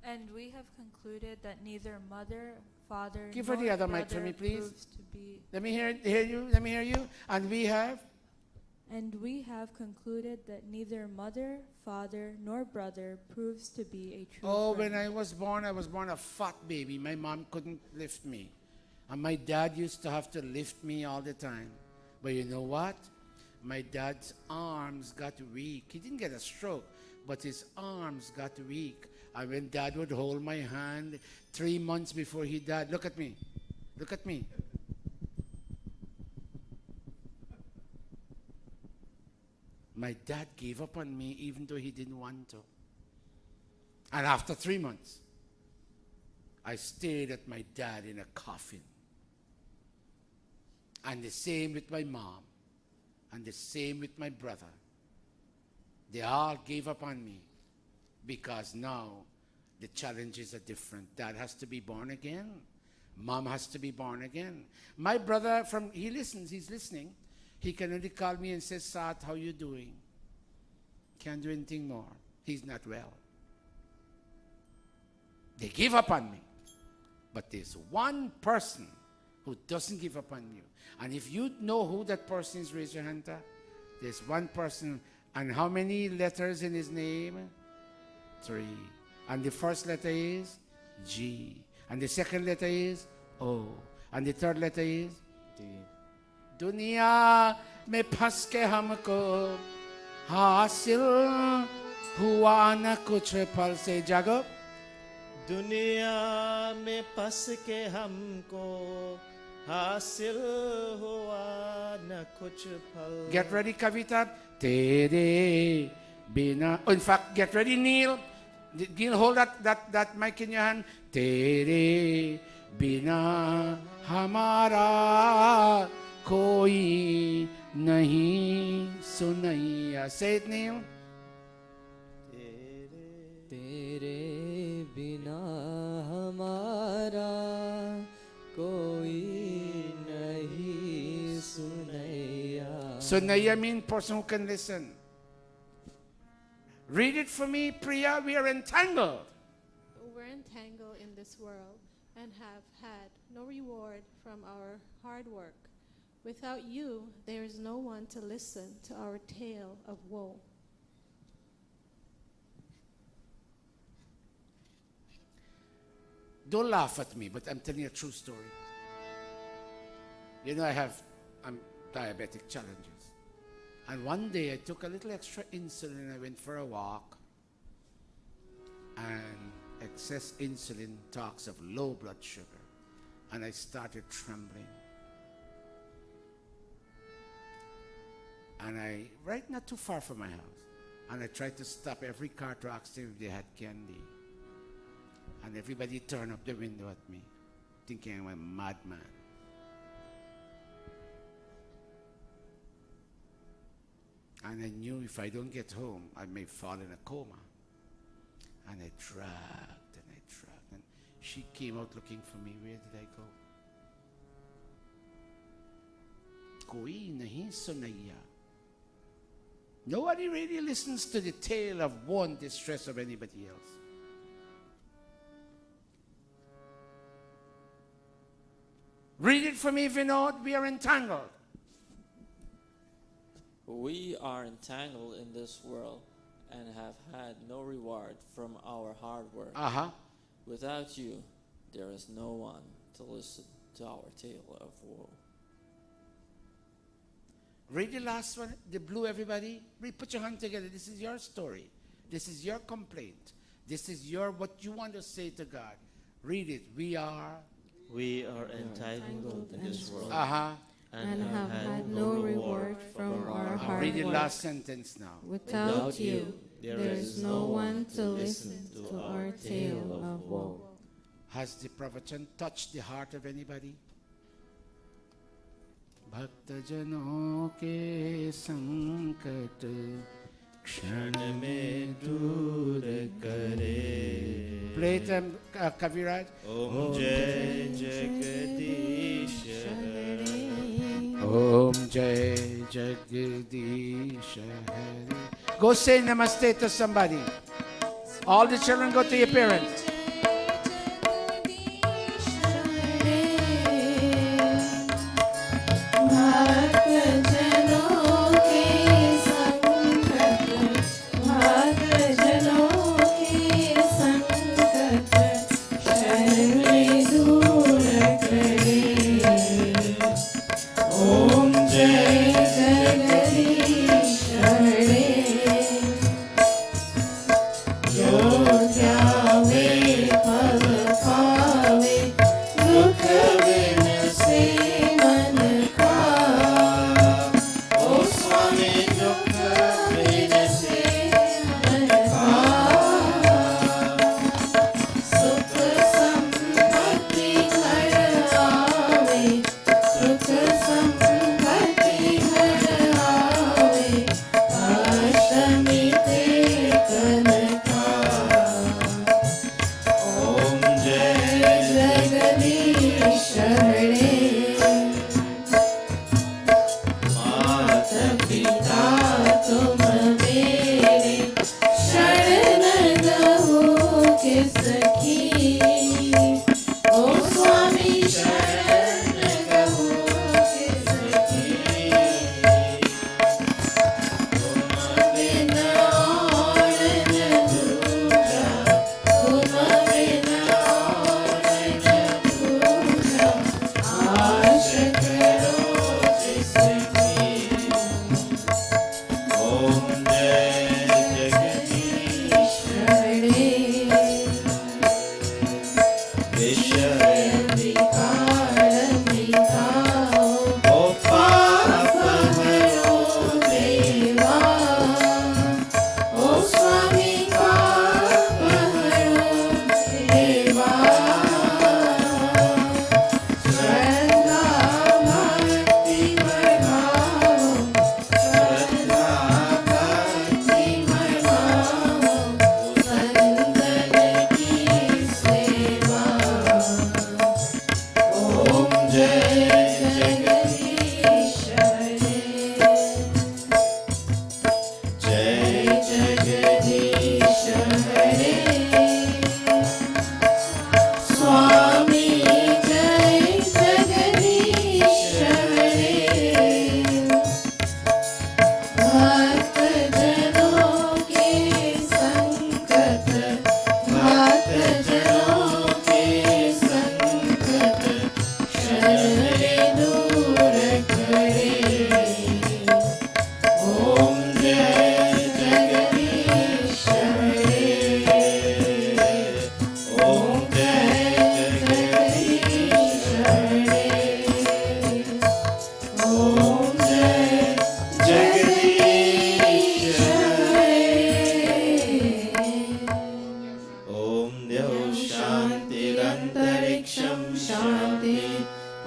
And we have concluded that neither mother, father, Give her nor the other brother mic for me, please. proves to be. Let me hear you. Let me hear you. And we have? And we have concluded that neither mother, father, nor brother proves to be a true Oh, friend. when I was born a fat baby. My mom couldn't lift me. And my dad used to have to lift me all the time. But you know what? My dad's arms got weak. He didn't get a stroke, but his arms got weak. And when Dad would hold my hand 3 months before he died, look at me. Look at me. My dad gave up on me even though he didn't want to. And after 3 months, I stayed at my dad in a coffin. And the same with my mom. And the same with my brother. They all gave up on me because now the challenges are different. Dad has to be born again. Mom has to be born again. My brother, he listens, he's listening. He can only call me and say, Sat, how you doing? Can't do anything more. He's not well. They give up on me. But there's one person who doesn't give up on you. And if you know who that person is, raise your hand. There's one person. And how many letters in his name? 3. And the first letter is G. And the second letter is O. And the third letter is D. दुनिया में फंस के हमको हासिल हुआ न कुछ फल से जागो दुनिया में फंस के हमको हासिल हुआ न कुछ फल. Get ready, Kavita. तेरे बिना. In fact, get ready, Neil. Neil, hold that mic in your hand. तेरे बिना हमारा कोई नहीं सुनैया. Say it, Neil. तेरे बिना हमारा कोई नहीं सुनैया. Sunaya means person who can listen. Read it for me, Priya. We are entangled. We're entangled in this world and have had no reward from our hard work. Without you, there is no one to listen to our tale of woe. Don't laugh at me, but I'm telling you a true story. You know, I'm diabetic challenges. And one day I took a little extra insulin. I went for a walk. And excess insulin talks of low blood sugar. And I started trembling. And right not too far from my house. And I tried to stop every car to ask them if they had candy. And everybody turned up the window at me, thinking I'm a madman. And I knew if I don't get home, I may fall in a coma. And I dragged and I dragged. And she came out looking for me. Where did I go? Koi nahi sunaiya. Nobody really listens to the tale of one distress of anybody else. Read it for me, Vinod. We are entangled. We are entangled in this world and have had no reward from our hard work. Without you, there is no one to listen to our tale of woe. Read the last one, the blue, everybody. Put your hand together. This is your story. This is your complaint. This is what you want to say to God. Read it. We are entangled in this world. And have had no reward from our hard work. Read the last sentence now. Without you, there is no one to listen to our tale of woe. Has the pravachan touched the heart of anybody? भक्तजनों के संकट क्षण में दूर करे. Play it, Kaviraj. Om Jai Jagadish Hari. Om Jai Jagadish Hari. Go say namaste to somebody. All the children go to your parents. Share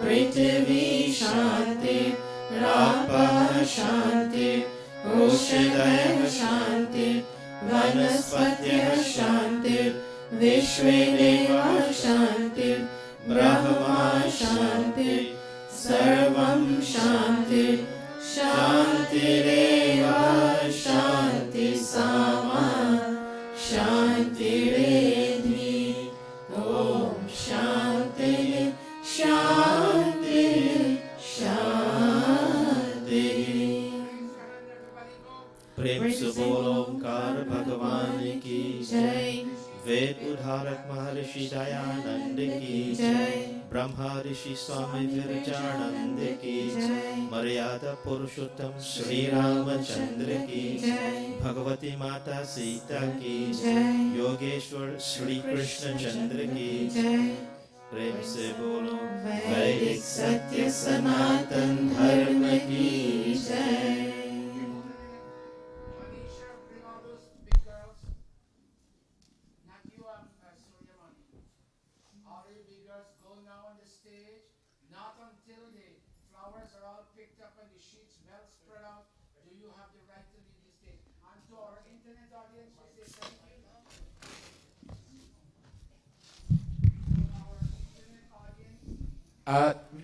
पृथिवी शांति रापः शांति ओषधयः शांति वनस्पतयः शांति विश्वे देवाः शांति ब्रह्मा शांति सर्वं शांति शांतिरेव शांति सामा शांतिरेधि ओम शांति शांति शांति। प्रेम से बोलो ओंकार भगवान की जय। वेद उद्धारक महर्षि दयानंद की जय। ब्रह्मा ऋषि स्वामी विरजानंद की जय। मर्यादा पुरुषोत्तम श्री रामचंद्र की जय। भगवती माता सीता की जय। योगेश्वर श्री कृष्ण चंद्र की जय। प्रेम से बोलो वैदिक सत्य सनातन धर्म की जय।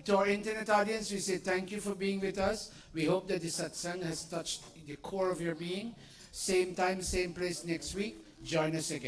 To our internet audience, we say thank you for being with us. We hope that this satsang has touched the core of your being. Same time, same place next week. Join us again.